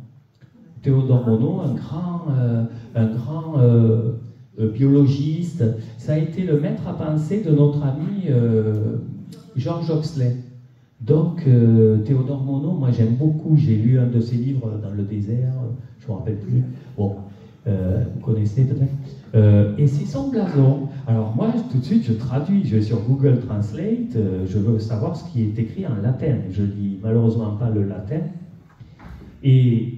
Théodore Monod, un grand biologiste. Ça a été le maître à penser de notre ami George Huxley. Donc, Théodore Monod, moi j'aime beaucoup. J'ai lu un de ses livres dans le désert, je ne me rappelle plus. Bon, vous connaissez peut-être. Et c'est son blason. Alors moi, tout de suite, je traduis. Je vais sur Google Translate. Je veux savoir ce qui est écrit en latin. Je lis malheureusement pas le latin. Et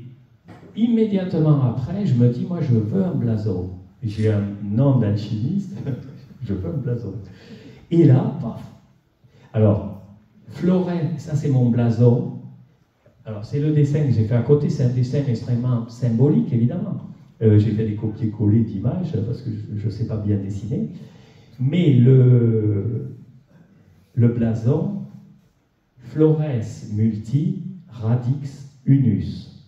immédiatement après, je me dis, moi, je veux un blason. J'ai un nom d'alchimiste. Je veux un blason. Et là, paf. Alors, Floret, ça c'est mon blason. Alors, c'est le dessin que j'ai fait à côté. C'est un dessin extrêmement symbolique, évidemment. J'ai fait des copier-coller d'images parce que je ne sais pas bien dessiner. Mais le blason, Flores multi radix unus.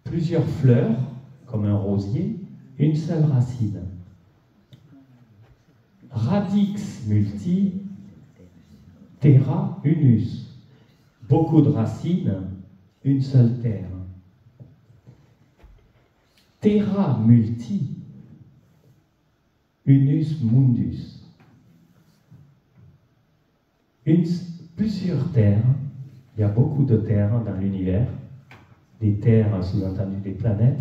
Plusieurs fleurs, comme un rosier, une seule racine. Radix multi, terra unus. Beaucoup de racines, une seule terre. Terra multi, unus mundus. Plusieurs terres, il y a beaucoup de terres dans l'univers, des terres, sous-entendu des planètes,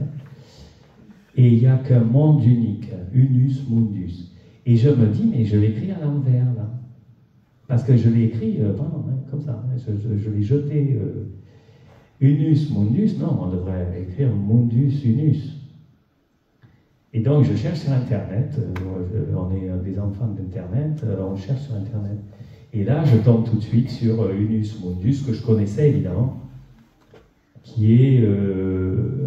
et il n'y a qu'un monde unique, unus mundus. Et je me dis, mais je l'écris à l'envers, là. Parce que je l'ai écrit, comme ça, je l'ai jeté. Unus mundus, non, on devrait écrire mundus unus. Et donc je cherche sur Internet, on est des enfants d'Internet, on cherche sur Internet. Et là, je tombe tout de suite sur Unus Mundus, que je connaissais évidemment, qui est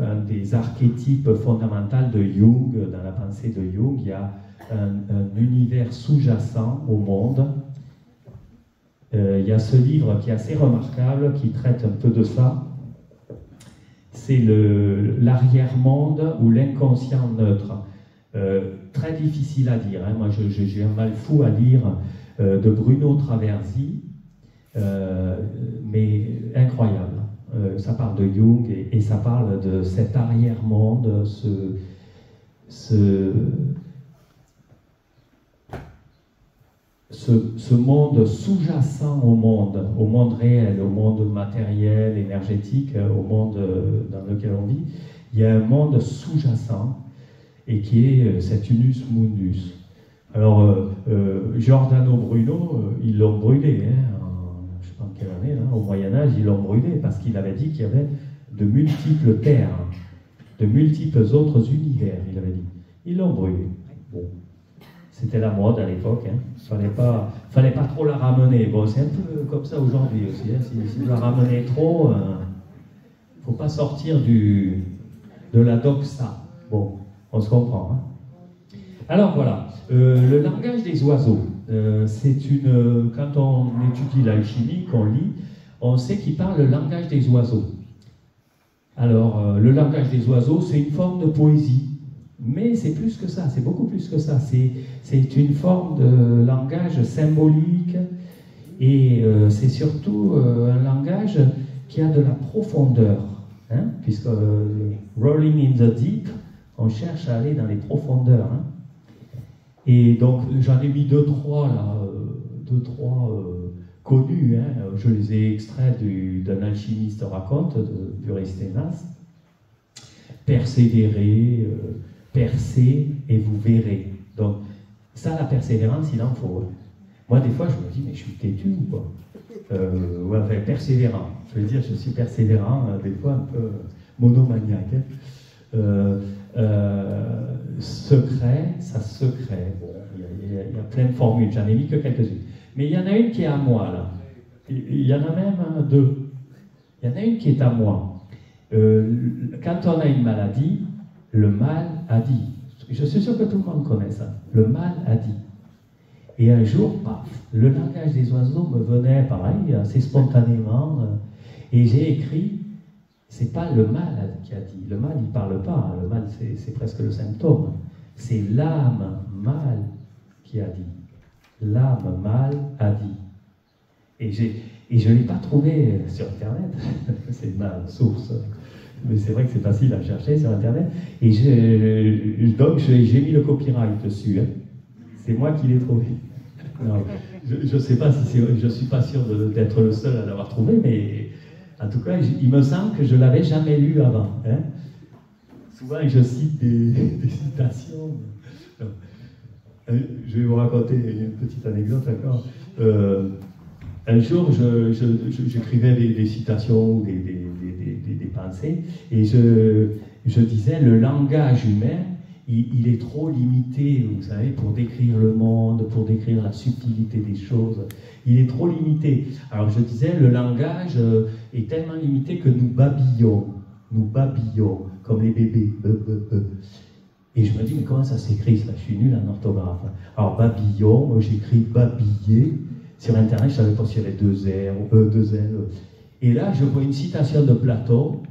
un des archétypes fondamentaux de Jung. Dans la pensée de Jung, il y a un univers sous-jacent au monde. Il y a ce livre qui est assez remarquable, qui traite un peu de ça. C'est l'arrière-monde ou l'inconscient neutre. Très difficile à dire. Hein. Moi, j'ai un mal fou à lire de Bruno Traversi, mais incroyable. Ça parle de Jung et ça parle de cet arrière-monde, ce monde sous-jacent au monde réel, au monde matériel, énergétique, au monde dans lequel on vit. Il y a un monde sous-jacent et qui est cet unus mundus. Alors, Giordano Bruno, ils l'ont brûlé, hein, je ne sais pas en quelle année, hein, au Moyen-Âge, ils l'ont brûlé parce qu'il avait dit qu'il y avait de multiples terres, de multiples autres univers, il avait dit. Ils l'ont brûlé. Bon. C'était la mode à l'époque, hein. Fallait pas trop la ramener. Bon, c'est un peu comme ça aujourd'hui aussi. Hein. Si vous la ramenez trop, faut pas sortir de la doxa. Bon, on se comprend. Hein. Alors voilà, le langage des oiseaux. Quand on étudie l'alchimie, qu'on lit, on sait qu'il parle le langage des oiseaux. Alors, le langage des oiseaux, c'est une forme de poésie. Mais c'est plus que ça, c'est beaucoup plus que ça. C'est une forme de langage symbolique et c'est surtout un langage qui a de la profondeur. Hein, puisque Rolling in the Deep, on cherche à aller dans les profondeurs. Hein. Et donc, j'en ai mis deux, trois connus. Hein. Je les ai extraits d'un alchimiste raconte, d'Eurysthenas. Persévérer, percez et vous verrez. Donc, ça, la persévérance, il en faut. Hein. Moi, des fois, je me dis, mais je suis têtu ou quoi ouais, enfin, persévérant. Je veux dire, je suis persévérant, des fois un peu monomaniaque. Hein. Secret, ça secret. Bon, il y a plein de formules, j'en ai mis que quelques-unes. Mais il y en a une qui est à moi, là. Il y en a même deux. Il y en a une qui est à moi. Quand on a une maladie, le mal a dit. Je suis sûr que tout le monde connaît ça. Le mal a dit. Et un jour, paf, le langage des oiseaux me venait, pareil, assez spontanément. Et j'ai écrit, c'est pas le mal qui a dit. Le mal, il parle pas. Le mal, c'est presque le symptôme. C'est l'âme mal qui a dit. L'âme mal a dit. Et je ne l'ai pas trouvé sur Internet. C'est ma source. Mais c'est vrai que c'est facile à chercher sur Internet. Et donc, j'ai mis le copyright dessus. Hein. C'est moi qui l'ai trouvé. Non, je ne sais pas si c'est. Je ne suis pas sûr d'être le seul à l'avoir trouvé, mais en tout cas, il me semble que je ne l'avais jamais lu avant. Hein. Souvent, je cite des citations. Je vais vous raconter une petite anecdote, d'accord. Un jour, j'écrivais des citations ou des pensées, et je disais, le langage humain, il est trop limité, vous savez, pour décrire le monde, pour décrire la subtilité des choses. Il est trop limité. Alors je disais, le langage est tellement limité que nous babillons, comme les bébés. Et je me dis, mais comment ça s'écrit ça? Je suis nul en orthographe. Alors babillon, j'écris babiller. Sur Internet, je ne savais pas s'il y avait deux R, deux L. Et là, je vois une citation de Platon.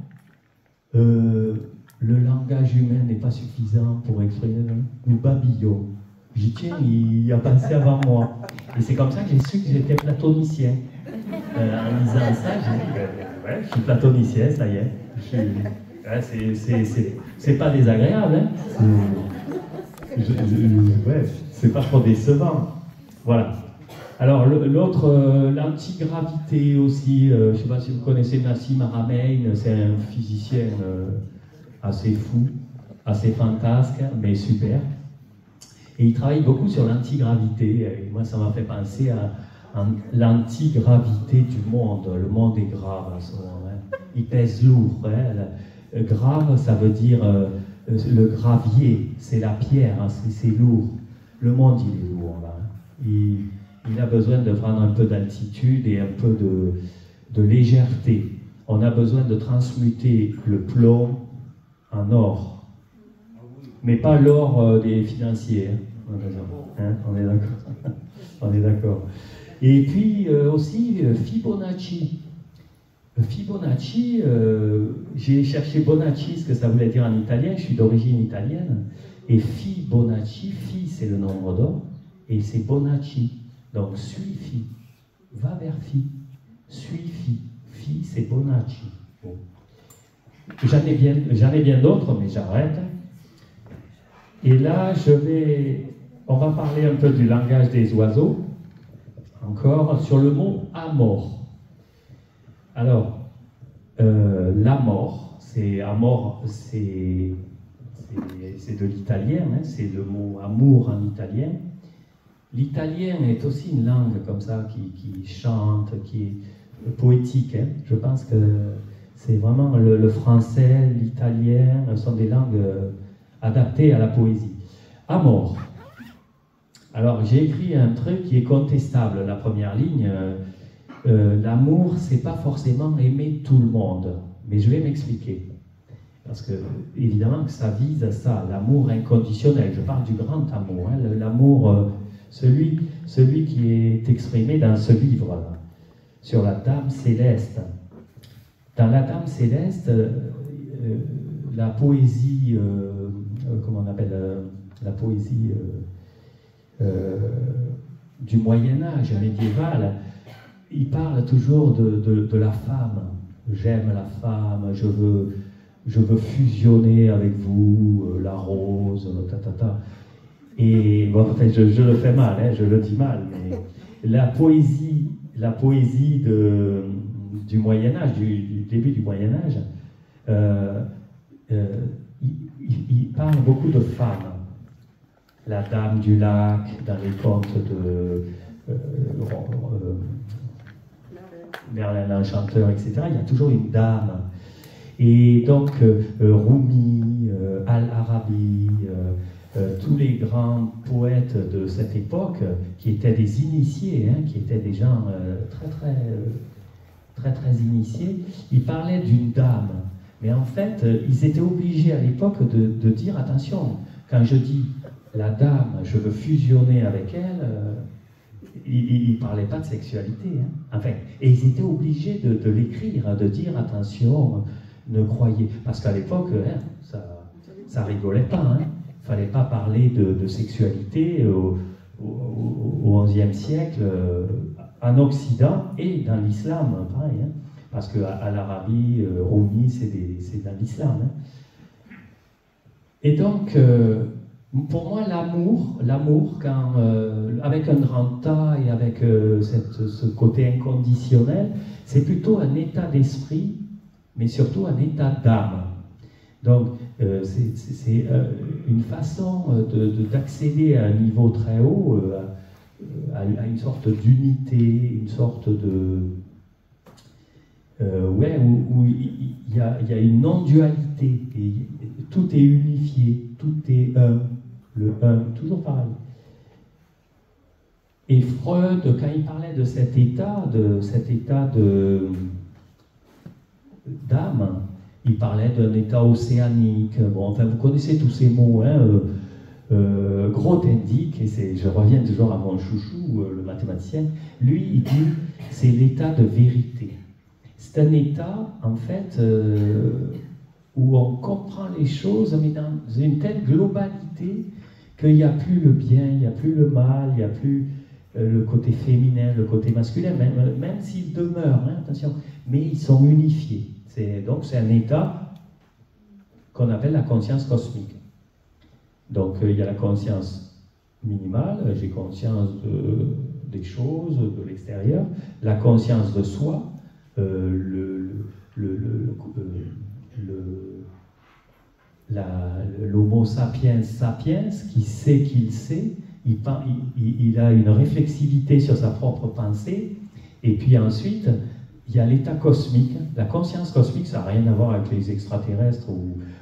Le langage humain n'est pas suffisant pour exprimer. Nous babillons. Je dis, tiens, il a pensé avant moi. Et c'est comme ça que j'ai su que j'étais platonicien. En lisant ça, j'ai dit, ouais, je suis platonicien, ça y est. C'est pas désagréable, hein. Ouais, c'est pas trop décevant. Voilà. Alors l'autre, l'antigravité aussi, je ne sais pas si vous connaissez Nassim Haramein, c'est un physicien assez fou, assez fantasque, mais super. Et il travaille beaucoup sur l'antigravité. Et moi, ça m'a fait penser à l'antigravité du monde. Le monde est grave à ce moment. Hein. Il pèse lourd. Hein. Grave, ça veut dire le gravier, c'est la pierre, hein, c'est lourd. Le monde, il est lourd. Là, hein. Il a besoin de prendre un peu d'altitude et un peu de légèreté. On a besoin de transmuter le plomb en or. Mais pas l'or des financiers. Hein, on est d'accord. On est d'accord. Et puis aussi Fibonacci. Fibonacci, j'ai cherché Bonacci, ce que ça voulait dire en italien, je suis d'origine italienne. Et Fibonacci, Phi c'est le nombre d'or, et c'est Bonacci. Donc, suis Phi, va vers Phi, suis Phi, Phi c'est Bonacci. Bon. J'en ai bien d'autres, mais j'arrête. Et là, on va parler un peu du langage des oiseaux, encore sur le mot amor. Alors, l'amor, c'est de l'italien, hein, c'est le mot amour en italien. L'italien est aussi une langue comme ça qui chante, qui est poétique. Hein. Je pense que c'est vraiment le français, l'italien sont des langues adaptées à la poésie. Amor. Alors j'ai écrit un truc qui est contestable. La première ligne, l'amour, c'est pas forcément aimer tout le monde. Mais je vais m'expliquer. Parce que, évidemment, que ça vise à ça, l'amour inconditionnel. Je parle du grand amour. Hein, l'amour celui qui est exprimé dans ce livre-là, sur la Dame Céleste. Dans la Dame Céleste, la poésie, comment on appelle, la poésie du Moyen-Âge médiéval, il parle toujours de la femme. J'aime la femme, je veux fusionner avec vous, la rose, Et bon, en fait, je le fais mal, hein, je le dis mal, mais la poésie du Moyen-Âge, du début du Moyen-Âge, il parle beaucoup de femmes. La Dame du Lac, dans les contes de Merlin l'Enchanteur, etc., il y a toujours une dame. Et donc, Rumi, Al-Arabi, tous les grands poètes de cette époque, qui étaient des initiés, hein, qui étaient des gens très initiés, ils parlaient d'une dame. Mais en fait, ils étaient obligés à l'époque de dire, attention, quand je dis la dame, je veux fusionner avec elle, ils ne parlaient pas de sexualité. Hein. Enfin, et ils étaient obligés de l'écrire, de dire, attention, ne croyez... Parce qu'à l'époque, hein, ça rigolait pas. Hein. Il ne fallait pas parler de sexualité au XIe siècle, en Occident et dans l'islam, pareil. Hein. Parce qu'à l'Arabie, Rumi, c'est dans l'islam. Hein. Et donc, pour moi, l'amour avec un grand A et avec ce côté inconditionnel, c'est plutôt un état d'esprit, mais surtout un état d'âme. Donc, c'est une façon d'accéder à un niveau très haut, à une sorte d'unité, une sorte de... où il y a une non-dualité, et tout est unifié, tout est un, le un, toujours pareil. Et Freud, quand il parlait de cet état d'âme, il parlait d'un état océanique. Bon, enfin, vous connaissez tous ces mots, hein, Grothendieck, et je reviens toujours à mon chouchou, le mathématicien, lui, il dit, c'est l'état de vérité. C'est un état, en fait, où on comprend les choses, mais dans une telle globalité qu'il n'y a plus le bien, il n'y a plus le mal, il n'y a plus le côté féminin, le côté masculin, même s'ils demeurent, hein, attention, mais ils sont unifiés. Donc c'est un état qu'on appelle la conscience cosmique. Donc il y a la conscience minimale, j'ai conscience des choses, de l'extérieur, la conscience de soi, l'homo sapiens sapiens, qui sait qu'il sait, il a une réflexivité sur sa propre pensée, et puis ensuite, il y a l'état cosmique. La conscience cosmique, ça n'a rien à voir avec les extraterrestres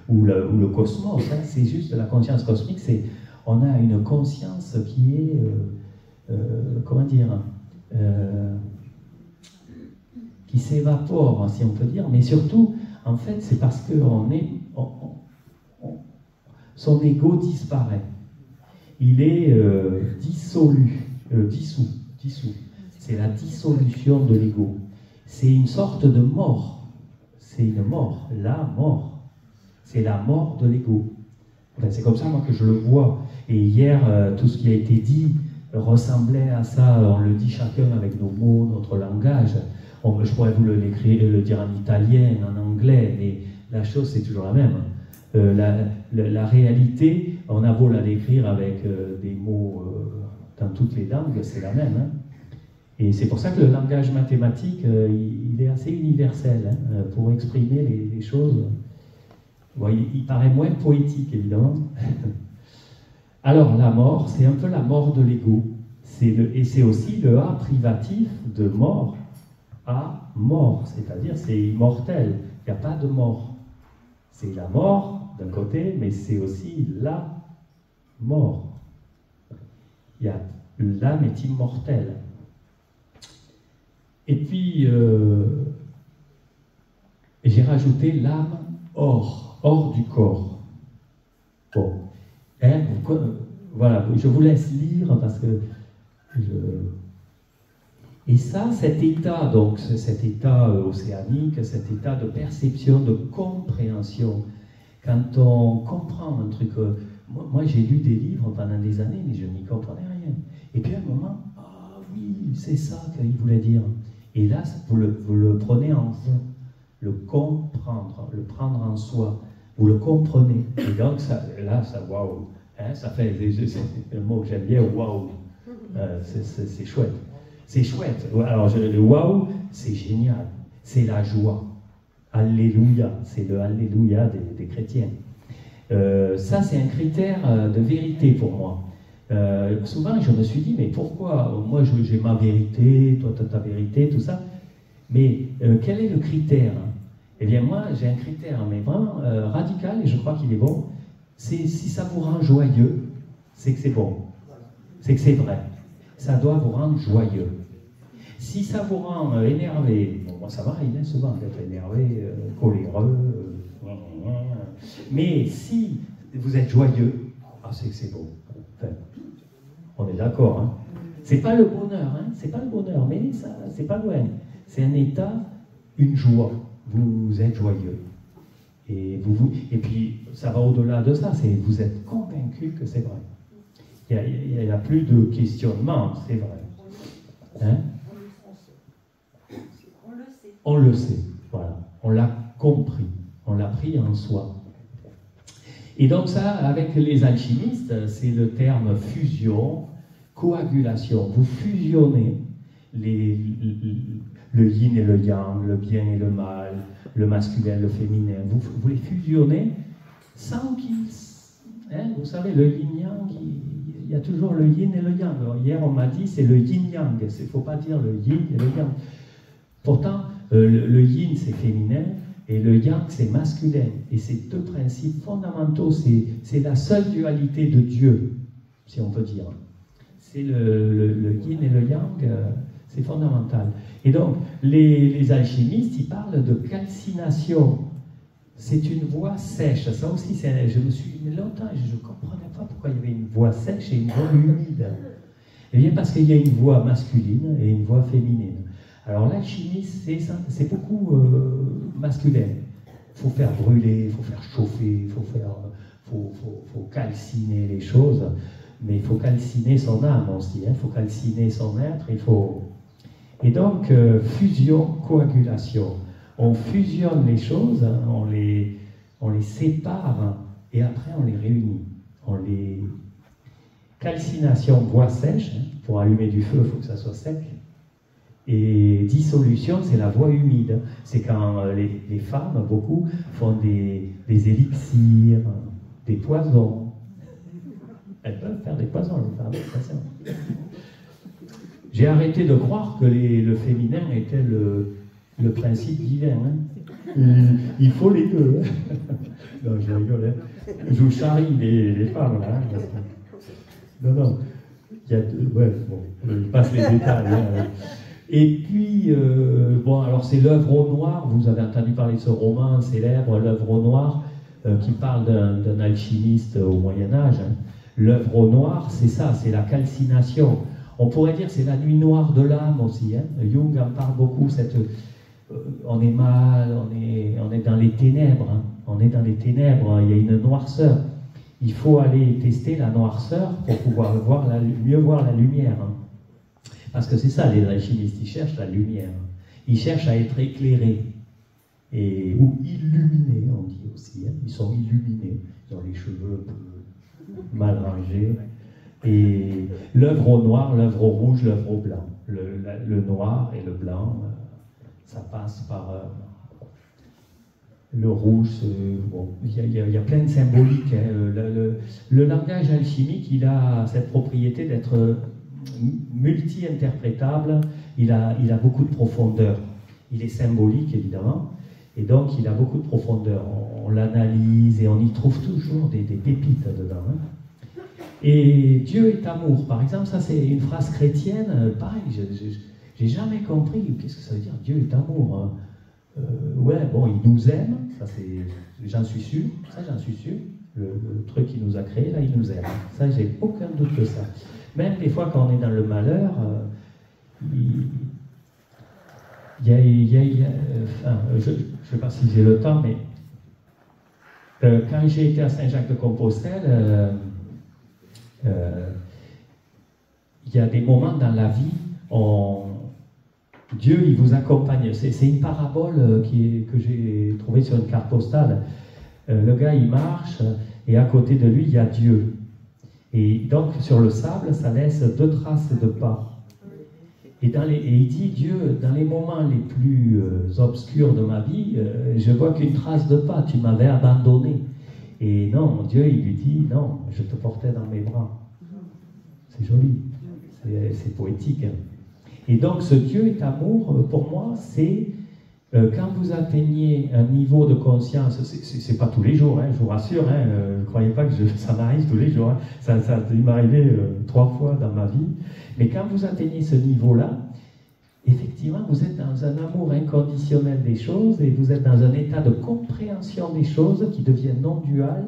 ou le cosmos, hein, c'est juste la conscience cosmique, on a une conscience qui est, comment dire, qui s'évapore, si on peut dire, mais surtout, en fait, c'est parce que son ego disparaît. Il est dissous. C'est la dissolution de l'ego. C'est une sorte de mort. C'est une mort, la mort. C'est la mort de l'ego. Enfin, c'est comme ça, moi, que je le vois. Et hier, tout ce qui a été dit ressemblait à ça. On le dit chacun avec nos mots, notre langage. Je pourrais vous le dire en italien, en anglais, mais la chose, c'est toujours la même. La réalité, on a beau la décrire avec des mots dans toutes les langues, c'est la même. Hein. Et c'est pour ça que le langage mathématique, il est assez universel, hein, pour exprimer les choses. Bon, il paraît moins poétique, évidemment. Alors, la mort, c'est un peu la mort de l'ego. Et c'est aussi le A privatif de mort. A, mort, c'est-à-dire c'est immortel. Il n'y a pas de mort. C'est la mort d'un côté, mais c'est aussi la mort. L'âme est immortelle. Et puis, j'ai rajouté l'âme hors du corps. Bon, hein, voilà, je vous laisse lire parce que Et ça, cet état, donc cet état océanique, cet état de perception, de compréhension, quand on comprend un truc, moi j'ai lu des livres pendant des années, mais je n'y comprenais rien. Et puis à un moment, ah oui, c'est ça qu'il voulait dire. Et là, vous le prenez en vous, le comprendre, le prendre en soi, vous le comprenez. Et donc là, waouh, hein, ça fait, c'est un mot que j'aime bien, waouh, c'est chouette. C'est chouette. Alors, le waouh, c'est génial. C'est la joie. Alléluia. C'est le Alléluia des chrétiens. Ça, c'est un critère de vérité pour moi. Souvent, je me suis dit, mais pourquoi? Moi, j'ai ma vérité, toi, tu as ta vérité, tout ça. Mais quel est le critère? Eh bien, moi, j'ai un critère, mais vraiment radical, et je crois qu'il est bon. C'est si ça vous rend joyeux, c'est que c'est bon. C'est que c'est vrai. Ça doit vous rendre joyeux. Si ça vous rend énervé, bon, moi ça m'arrive souvent d'être énervé, coléreux, mais si vous êtes joyeux, c'est que c'est beau. Enfin, on est d'accord, hein. C'est pas le bonheur, hein. C'est pas le bonheur, mais ça, c'est pas loin. C'est un état, une joie. Vous êtes joyeux. Et puis, ça va au-delà de ça, vous êtes convaincu que c'est vrai. Il n'y a plus de questionnement, c'est vrai. Hein? On le sait, voilà. On l'a compris, on l'a pris en soi. Et donc ça, avec les alchimistes, c'est le terme fusion, coagulation. Vous fusionnez le yin et le yang, le bien et le mal, le masculin, le féminin. Vous les fusionnez sans qu'ils... Hein, vous savez, le yin-yang, il y a toujours le yin et le yang. Alors, hier, on m'a dit c'est le yin-yang. Il ne faut pas dire le yin et le yang. Pourtant, le yin, c'est féminin, et le yang, c'est masculin. Et ces deux principes fondamentaux, c'est la seule dualité de Dieu, si on peut dire. C'est le yin et le yang, c'est fondamental. Et donc, les alchimistes, ils parlent de calcination. C'est une voie sèche. Ça aussi, je me suis dit longtemps, je ne comprenais pas pourquoi il y avait une voie sèche et une voie humide. Eh bien, parce qu'il y a une voie masculine et une voie féminine. Alors, l'alchimie, c'est beaucoup masculin. Il faut faire brûler, il faut faire chauffer, il faut calciner les choses, mais il faut calciner son âme aussi. Il faut calciner son être. Et donc, fusion, coagulation. On fusionne les choses, on les sépare et après on les réunit. Calcination, bois sèche, pour allumer du feu, il faut que ça soit sec. Et dissolution, c'est la voie humide. C'est quand les femmes, beaucoup, font des élixirs, des poisons. Elles peuvent faire des poisons, les femmes, attention. J'ai arrêté de croire que le féminin était le principe divin. Hein. Il faut les deux. Hein. Non, je rigole. Hein. Je vous charrie les femmes, là. Hein. Non. Il y a deux. Ouais, bon, je passe les détails. Hein. Et puis, alors c'est l'œuvre au noir. Vous avez entendu parler de ce roman célèbre, l'œuvre au noir, qui parle d'un alchimiste au Moyen-Âge. Hein. L'œuvre au noir, c'est ça, c'est la calcination. On pourrait dire que c'est la nuit noire de l'âme aussi. Hein. Jung en parle beaucoup. On est mal, on est dans les ténèbres. Hein. On est dans les ténèbres, il y a une noirceur. Il faut aller tester la noirceur pour pouvoir mieux voir la lumière. Hein. Parce que c'est ça, les alchimistes, ils cherchent la lumière. Ils cherchent à être éclairés. Ou illuminés, on dit aussi. Hein. Ils sont illuminés. Ils ont les cheveux un peu mal rangés. Et l'œuvre au noir, l'œuvre au rouge, l'œuvre au blanc. Le noir et le blanc, ça passe par le rouge. Bon, il y a plein de symboliques. Hein. Le langage alchimique, il a cette propriété d'être multi-interprétable. Il a beaucoup de profondeur. Il est symbolique, évidemment. Et donc, il a beaucoup de profondeur. On l'analyse et on y trouve toujours des pépites dedans. Hein. Et Dieu est amour, par exemple, ça c'est une phrase chrétienne, pareil, j'ai jamais compris, qu'est-ce que ça veut dire, Dieu est amour. Hein. Ouais, bon, il nous aime, ça c'est, j'en suis sûr, le truc qu'il nous a créé, là, il nous aime, ça j'ai aucun doute de ça. Même des fois quand on est dans le malheur, enfin, je ne sais pas si j'ai le temps, mais quand j'ai été à Saint-Jacques-de-Compostelle, il y a des moments dans la vie, Dieu, il vous accompagne. C'est une parabole que j'ai trouvée sur une carte postale. Le gars, il marche, et à côté de lui, il y a Dieu. Et donc, sur le sable, ça laisse 2 traces de pas. Et il dit, Dieu, dans les moments les plus obscurs de ma vie, je vois qu'une trace de pas, tu m'avais abandonné. Et non, Dieu, il lui dit, non, je te portais dans mes bras. C'est joli, c'est poétique. Et donc, ce Dieu est amour, pour moi, c'est quand vous atteignez un niveau de conscience, c'est pas tous les jours, hein, je vous rassure, hein, ne croyez pas que ça m'arrive tous les jours, hein, ça m'est arrivé 3 fois dans ma vie, mais quand vous atteignez ce niveau-là, effectivement, vous êtes dans un amour inconditionnel des choses et vous êtes dans un état de compréhension des choses qui deviennent non duales,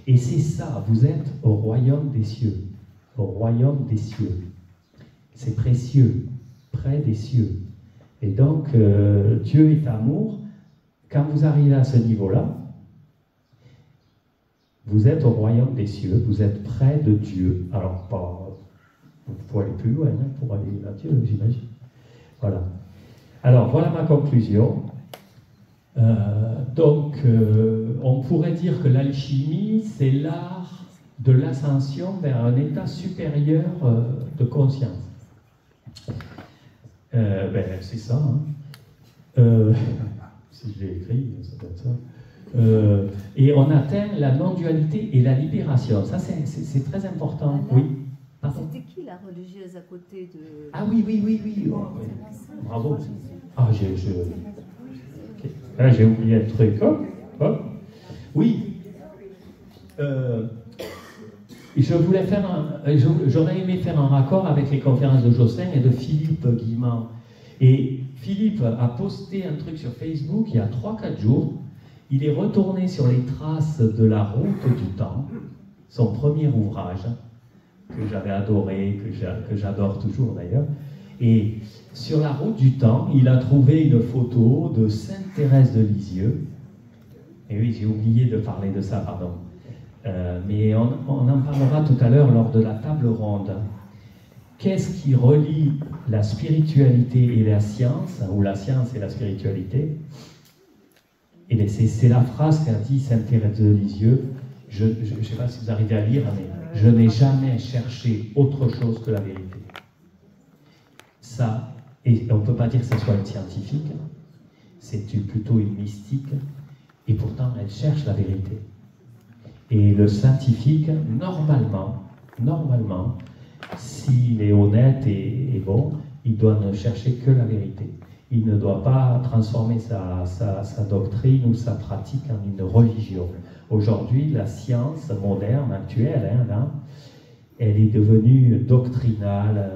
et c'est ça, vous êtes au royaume des cieux, au royaume des cieux. C'est précieux, près des cieux. Et donc, Dieu est amour. Quand vous arrivez à ce niveau-là, vous êtes au royaume des cieux, vous êtes près de Dieu. Alors, il faut aller plus loin hein, pour aller à Dieu, j'imagine. Voilà. Alors, voilà ma conclusion. Donc, on pourrait dire que l'alchimie, c'est l'art de l'ascension vers un état supérieur de conscience. C'est ça. Hein. Si je l'ai écrit, ça doit être ça. Et on atteint la non-dualité et la libération. Ça, c'est très important. Oui. C'était qui la religieuse à côté de... Ah oui. Oh, oui. Bravo. Ah, okay. Là, j'ai oublié un truc. Hop. Oui. J'aurais aimé faire un raccord avec les conférences de Jocelyn et de Philippe Guimand. Et Philippe a posté un truc sur Facebook il y a 3-4 jours. Il est retourné sur les traces de la route du temps, son premier ouvrage, que j'avais adoré, que j'adore toujours d'ailleurs. Et sur la route du temps, il a trouvé une photo de Sainte Thérèse de Lisieux. Et oui, j'ai oublié de parler de ça, pardon. Mais on en parlera tout à l'heure lors de la table ronde. Qu'est-ce qui relie la spiritualité et la science, ou la science et la spiritualité? Et c'est la phrase qu'a dit Sainte Thérèse de Lisieux. Je ne sais pas si vous arrivez à lire, mais je n'ai jamais cherché autre chose que la vérité. Ça, et on ne peut pas dire que ce soit une scientifique, c'est plutôt une mystique, et pourtant elle cherche la vérité. Et le scientifique, normalement, s'il est honnête et bon, il doit ne chercher que la vérité. Il ne doit pas transformer sa doctrine ou sa pratique en une religion. Aujourd'hui, la science moderne, actuelle, elle est devenue doctrinale,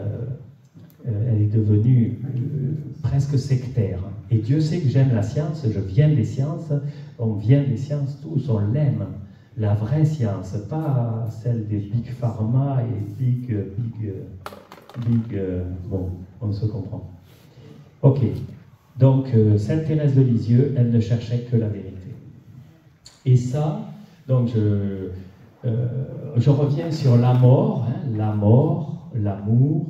elle est devenue presque sectaire. Et Dieu sait que j'aime la science, je viens des sciences, on vient des sciences tous, on l'aime. La vraie science, pas celle des big pharma et big, bon, on se comprend. Ok, donc Sainte Thérèse de Lisieux, elle ne cherchait que la vérité. Et ça, donc je reviens sur la mort, la mort, l'amour,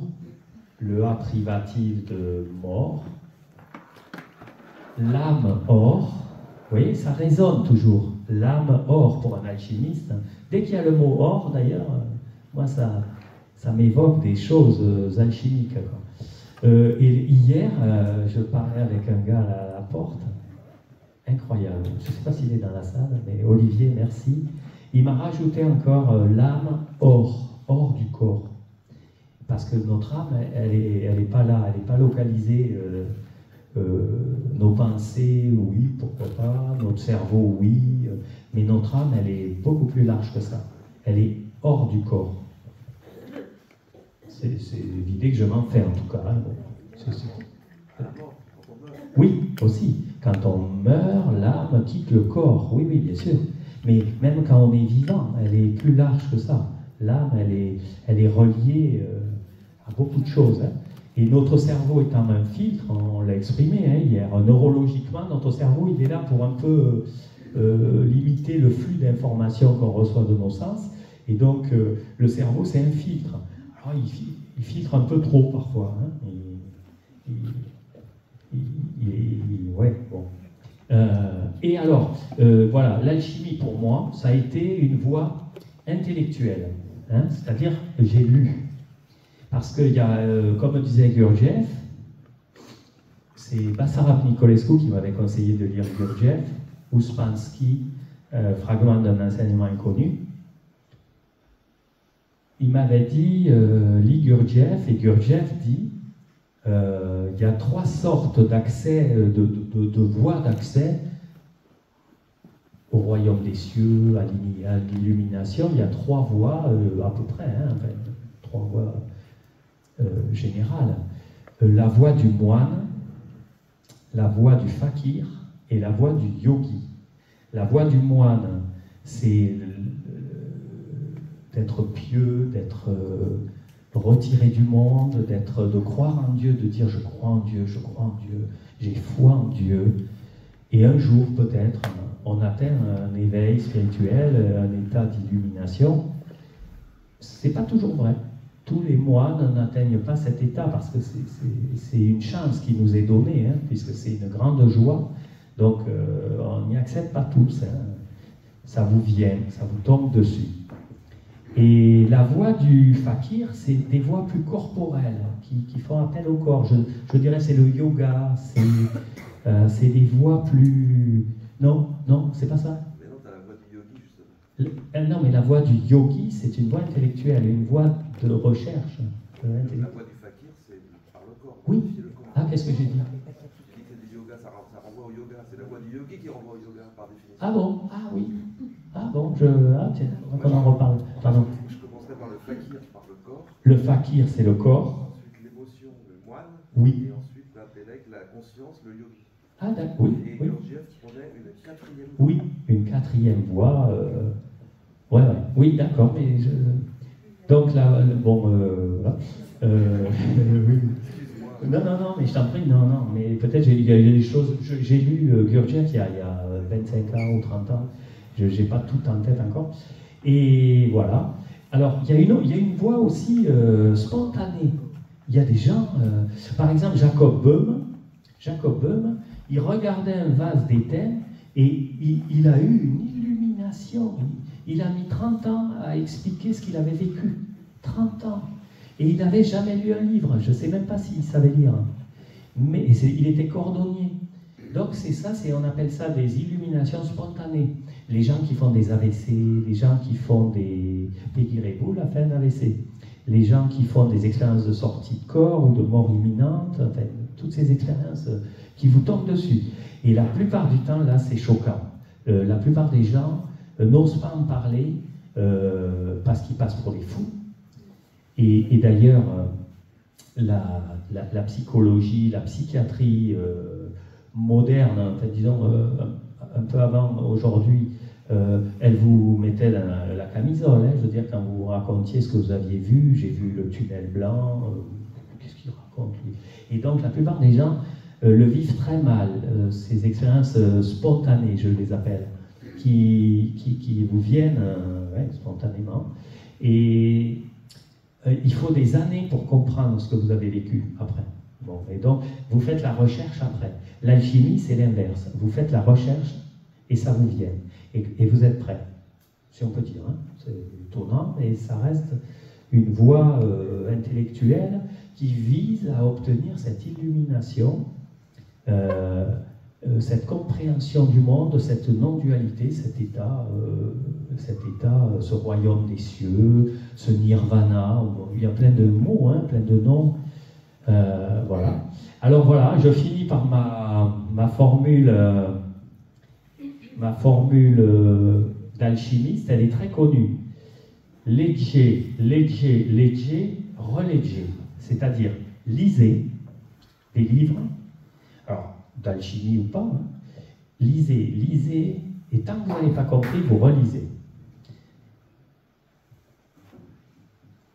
le A privatif de mort, l'âme or, vous voyez, ça résonne toujours. L'âme or pour un alchimiste. Dès qu'il y a le mot or, d'ailleurs, moi ça m'évoque des choses alchimiques. Et hier, je parlais avec un gars à la porte, incroyable. Je ne sais pas s'il est dans la salle, mais Olivier, merci. Il m'a rajouté encore l'âme hors du corps. Parce que notre âme, elle est pas là, elle n'est pas localisée. Nos pensées, oui, pourquoi pas, notre cerveau, oui, mais notre âme, elle est beaucoup plus large que ça. Elle est hors du corps. C'est l'idée que je m'en fais en tout cas. Oui, aussi. Quand on meurt, l'âme quitte le corps. Oui, bien sûr. Mais même quand on est vivant, elle est plus large que ça. L'âme, elle est reliée à beaucoup de choses. Hein. Et notre cerveau étant un filtre, on l'a exprimé hier, neurologiquement, notre cerveau, il est là pour un peu limiter le flux d'informations qu'on reçoit de nos sens. Et donc, le cerveau, c'est un filtre. Alors, il filtre un peu trop parfois. Hein. Ouais, bon. Et alors, voilà, l'alchimie pour moi, ça a été une voie intellectuelle. Hein, c'est-à-dire que j'ai lu. Parce qu'il y a, comme disait Gurdjieff, c'est Basarab Nicolescu qui m'avait conseillé de lire Gurdjieff, Ouspensky, Fragment d'un enseignement inconnu. Il m'avait dit, lis Gurdjieff, et Gurdjieff dit, il y a 3 sortes d'accès, de voies d'accès au royaume des cieux, à l'illumination. Il y a 3 voies, à peu près, hein, enfin, 3 voies générales. La voie du moine, la voie du fakir et la voie du yogi. La voie du moine, c'est d'être pieux, d'être retiré du monde, de croire en Dieu, de dire je crois en Dieu, j'ai foi en Dieu. Et un jour, peut-être, on atteint un éveil spirituel, un état d'illumination. C'est pas toujours vrai. Tous les moines n'atteignent pas cet état parce que c'est une chance qui nous est donnée, hein, puisque c'est une grande joie. Donc, on n'y accède pas tous. Hein. Ça vous vient, ça vous tombe dessus. Et la voie du fakir, c'est des voies plus corporelles, qui font appel au corps. Je dirais c'est le yoga, c'est des voies plus... Non, c'est pas ça. Mais non, tu as la voie du yogi, justement. Non, mais la voie du yogi, c'est une voie intellectuelle, une voie de recherche. La voie du fakir, c'est par le corps. Oui. Le corps. Ah, qu'est-ce que j'ai dit? J'ai dit que du yoga, ça renvoie au yoga. C'est la voie du yogi qui renvoie au yoga, par définition. Ah bon? Ah oui. Ah bon, tiens, on en reparle. Pardon. Je commencerai par le fakir, par le corps. Le fakir, c'est le corps. Ensuite, l'émotion, le moine. Oui. Et ensuite, l'intellect, la conscience, le yogi. Ah d'accord, oui. Et Oui. Gurdjieff prenait une 4e voie. Oui, une 4e voie. Ouais. Oui, d'accord, mais donc là, bon, voilà. Oui. Excuse-moi. Non, mais je t'en prie, non, mais peut-être il y a des choses. J'ai lu Gurdjieff il y a 25 ans ou 30 ans. Je n'ai pas tout en tête encore. Et voilà. Alors, il y a une voie aussi spontanée. Il y a des gens, par exemple, Jacob Böhm, il regardait un vase d'étain et il a eu une illumination. Il a mis 30 ans à expliquer ce qu'il avait vécu. 30 ans. Et il n'avait jamais lu un livre. Je ne sais même pas s'il savait lire. Mais il était cordonnier. Donc c'est ça, on appelle ça des illuminations spontanées. Les gens qui font des AVC, les gens qui font des... Peggy Reboul a fait un AVC. Les gens qui font des expériences de sortie de corps ou de mort imminente, enfin, toutes ces expériences qui vous tombent dessus. Et la plupart du temps, là, c'est choquant. La plupart des gens n'osent pas en parler parce qu'ils passent pour des fous. Et d'ailleurs, la psychologie, la psychiatrie moderne, en fait, disons, un peu avant aujourd'hui, elle vous mettait la camisole. Hein, je veux dire, quand vous racontiez ce que vous aviez vu, j'ai vu le tunnel blanc, qu'est-ce qu'il raconte lui? Et donc, la plupart des gens le vivent très mal, ces expériences spontanées, je les appelle, qui vous viennent spontanément. Et il faut des années pour comprendre ce que vous avez vécu après. Bon, et donc, vous faites la recherche après. L'alchimie, c'est l'inverse. Vous faites la recherche et ça vous vient. Et vous êtes prêt, si on peut dire. Hein. C'est étonnant, mais ça reste une voie intellectuelle qui vise à obtenir cette illumination, cette compréhension du monde, cette non-dualité, cet état, ce royaume des cieux, ce nirvana. Il y a plein de mots, hein, plein de noms. Voilà. Alors voilà, je finis par ma formule d'alchimiste. Elle est très connue. Legge, relegge. C'est-à-dire, lisez des livres, alors d'alchimie ou pas, hein. Lisez, et tant que vous n'avez pas compris, vous relisez.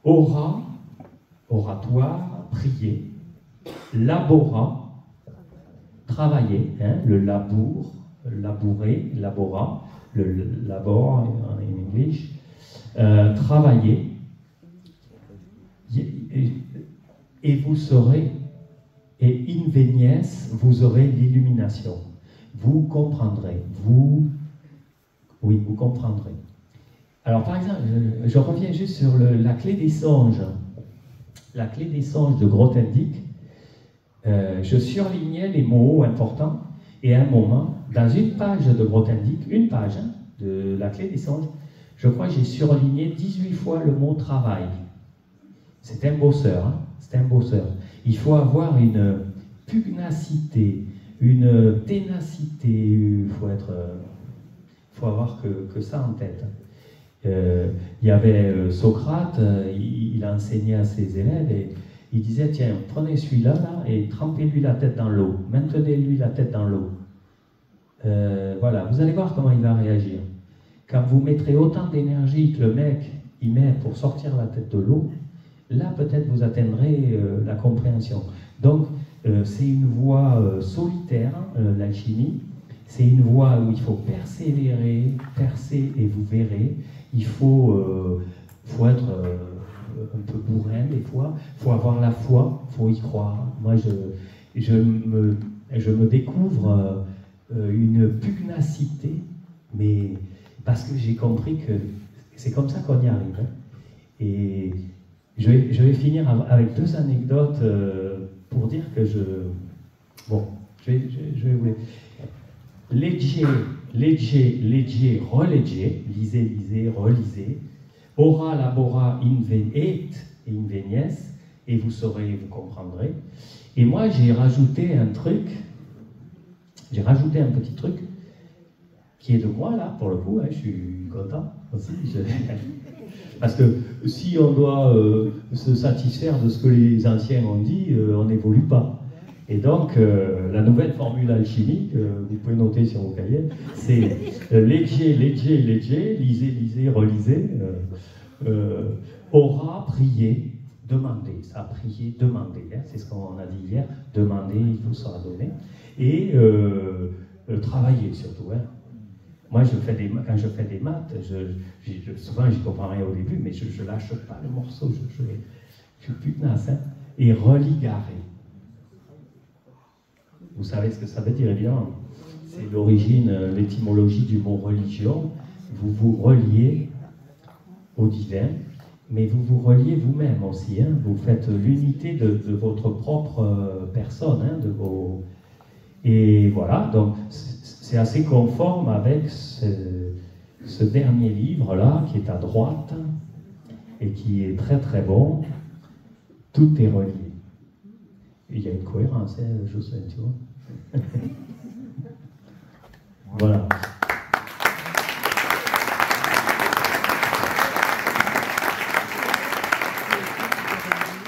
Aura, oratoire, prier. Labora, travailler, hein, le labour, labourer, labora, le labor en English, travailler. Et vous serez, et invenies, vous aurez l'illumination. Vous comprendrez, vous comprendrez. Alors par exemple, je reviens juste sur la clé des songes. La clé des songes de Grothendieck. Je surlignais les mots importants, et à un moment, dans une page de Grothendieck, une page hein, de la clé des songes, je crois que j'ai surligné 18 fois le mot travail. C'est un bosseur, hein, c'est un bosseur. Il faut avoir une pugnacité, une ténacité, il faut avoir que ça en tête. Il y avait Socrate, il enseignait à ses élèves et il disait, tiens, prenez celui-là là, et trempez-lui la tête dans l'eau, maintenez-lui la tête dans l'eau. Voilà, vous allez voir comment il va réagir. Quand vous mettrez autant d'énergie que le mec il met pour sortir la tête de l'eau, là peut-être vous atteindrez la compréhension. Donc c'est une voie solitaire, l'alchimie, c'est une voie où il faut persévérer, percer et vous verrez. Il faut être un peu bourrin des fois, il faut avoir la foi, il faut y croire. Moi je me découvre une pugnacité, mais parce que j'ai compris que c'est comme ça qu'on y arrive. Hein. Et je vais finir avec deux anecdotes pour dire que je vais vous... Legge, relegge, lisez, relisez. Ora, labora, et invenies, et vous saurez, vous comprendrez. Et moi, j'ai rajouté un petit truc, qui est de moi, là, pour le coup, hein, je suis content aussi. Parce que si on doit se satisfaire de ce que les anciens ont dit, on n'évolue pas. Et donc, la nouvelle formule alchimique, vous pouvez noter sur vos cahiers, c'est legge, lisez, relisez, aura, prier, demander. Ça, prier, demander, hein, c'est ce qu'on a dit hier, demander, il vous sera donné. Et travailler surtout. Hein. Moi, quand je fais des maths, souvent je ne comprends rien au début, mais je ne lâche pas le morceau, je suis pugnace. Hein. Et religarer. Vous savez ce que ça veut dire, évidemment. C'est l'origine, l'étymologie du mot religion. Vous vous reliez au divin, mais vous vous reliez vous-même aussi. Hein. Vous faites l'unité de votre propre personne. Hein, Et voilà, donc c'est assez conforme avec ce dernier livre-là, qui est à droite, et qui est très très bon. Tout est relié. Il y a une cohérence, hein, Jocelyne, tu vois. Voilà.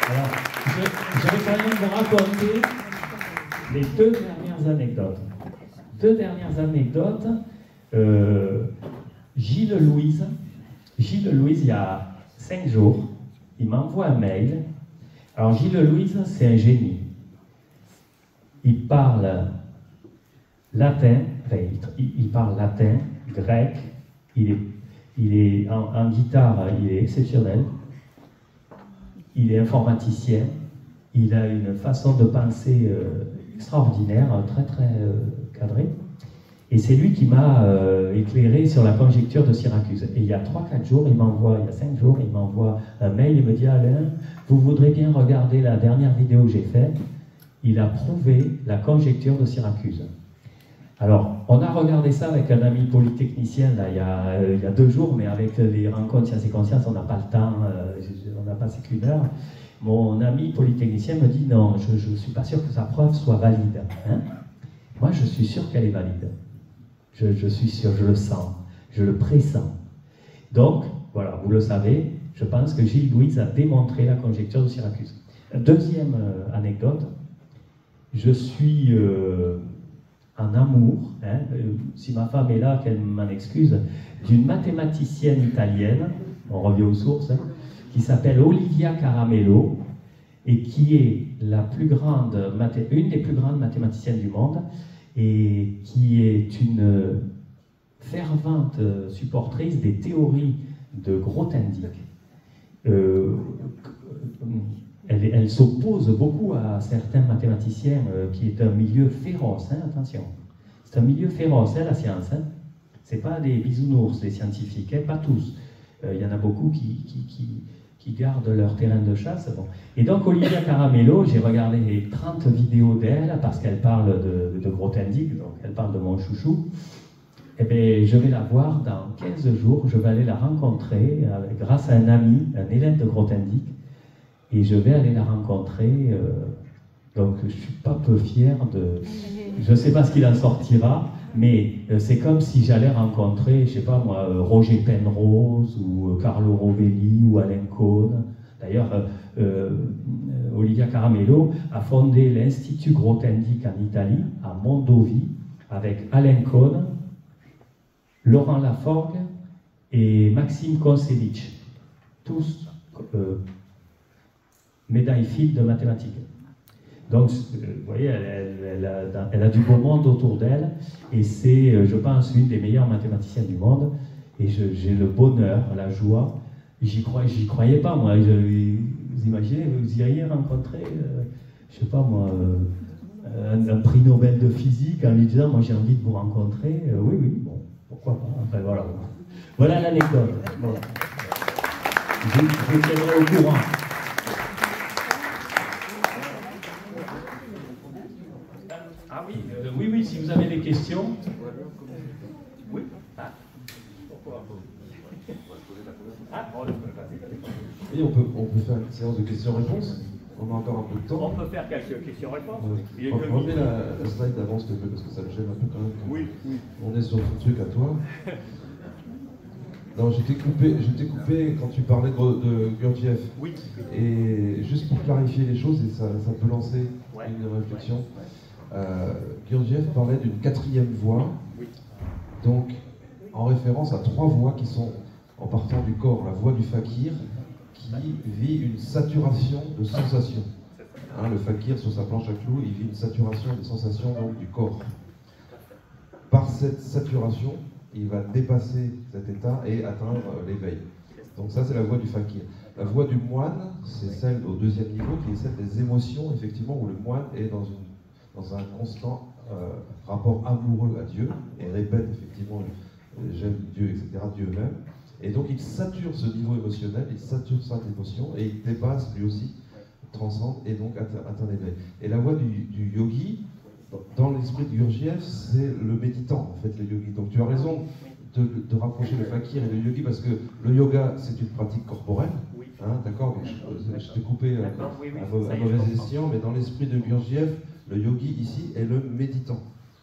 Alors, je vais quand même vous raconter les deux dernières anecdotes. Gilles Louise, il y a 5 jours, il m'envoie un mail. Alors, Gilles Louise, c'est un génie. Il parle latin, il parle latin, grec, il est en guitare, il est exceptionnel, il est informaticien, il a une façon de penser extraordinaire, très très cadrée, et c'est lui qui m'a éclairé sur la conjecture de Syracuse. Et il y a 3-4 jours, il y a 5 jours, il m'envoie un mail, il me dit « Alain, vous voudrez bien regarder la dernière vidéo que j'ai faite ?» Il a prouvé la conjecture de Syracuse. Alors, on a regardé ça avec un ami polytechnicien là, il y a 2 jours, mais avec les rencontres Sciences et Conscience, on n'a pas le temps, on n'a passé qu'une heure. Mon ami polytechnicien me dit non, je ne suis pas sûr que sa preuve soit valide. Hein. Moi, je suis sûr qu'elle est valide. Je suis sûr, je le sens, je le pressens. Donc, voilà, vous le savez, je pense que Gilles Louise a démontré la conjecture de Syracuse. Deuxième anecdote, je suis en amour, hein, si ma femme est là, qu'elle m'en excuse, d'une mathématicienne italienne, on revient aux sources, hein, qui s'appelle Olivia Caramello et qui est une des plus grandes mathématiciennes du monde et qui est une fervente supportrice des théories de Grothendieck. Elle s'oppose beaucoup à certains mathématiciens qui est un milieu féroce, hein, attention. C'est un milieu féroce, hein, la science. Hein. Ce n'est pas des bisounours, les scientifiques, hein, pas tous. Il y en a beaucoup qui gardent leur terrain de chasse. Bon. Et donc, Olivia Caramello, j'ai regardé les 30 vidéos d'elle parce qu'elle parle de Grothendieck, donc elle parle de mon chouchou. Eh bien, je vais la voir dans 15 jours, je vais aller la rencontrer grâce à un ami, un élève de Grothendieck, et je vais aller la rencontrer. Donc, je ne suis pas peu fier de... Je ne sais pas ce qu'il en sortira, mais c'est comme si j'allais rencontrer, je ne sais pas moi, Roger Penrose, ou Carlo Rovelli, ou Alain Cohn. D'ailleurs, Olivia Caramello a fondé l'Institut Grothendieck en Italie, à Mondovi, avec Alain Cohn, Laurent Laforgue et Maxime Kontsevich, tous médailles Fields de mathématiques. Donc, vous voyez, elle a du beau monde autour d'elle, et c'est, je pense, une des meilleures mathématiciennes du monde, et j'ai le bonheur, la joie, j'y croyais pas, moi, vous imaginez, vous iriez rencontrer, je sais pas moi, un prix Nobel de physique en lui disant, moi j'ai envie de vous rencontrer, oui, bon. Pourquoi pas? Enfin, voilà l'anecdote. Bon. Je vous tiendrai au courant. Ah oui, si vous avez des questions. Oui. Oui, on peut faire une séance de questions-réponses. On a encore un peu de temps. On peut faire quelques questions-réponses. Remets la slide d'avant, s'il te plaît, parce que ça me gêne un peu quand même. Oui. On est sur ton truc à toi. Non, je t'ai coupé quand tu parlais de Gurdjieff. Oui. Et juste pour clarifier les choses, et ça peut lancer une réflexion, Gurdjieff parlait d'une quatrième voie, donc en référence à 3 voies qui sont, en partant du corps, la voie du fakir, qui vit une saturation de sensations. Hein, le fakir, sur sa planche à clous, il vit une saturation des sensations donc, du corps. Par cette saturation, il va dépasser cet état et atteindre l'éveil. Donc ça, c'est la voie du fakir. La voie du moine, c'est celle au 2e niveau, qui est celle des émotions, effectivement, où le moine est dans un constant rapport amoureux à Dieu, et répète effectivement j'aime Dieu, etc., Dieu même. Et donc il sature ce niveau émotionnel, il sature cette émotion, et il dépasse lui aussi, transcende, et donc atteint l'éveil. Et la voie du yogi, dans l'esprit de Gurdjieff, c'est le méditant, en fait, le yogi. Donc tu as raison de rapprocher le fakir et le yogi, parce que le yoga, c'est une pratique corporelle, hein, d'accord. Je t'ai coupé à mauvais escient, mais dans l'esprit de Gurdjieff, le yogi ici est le méditant.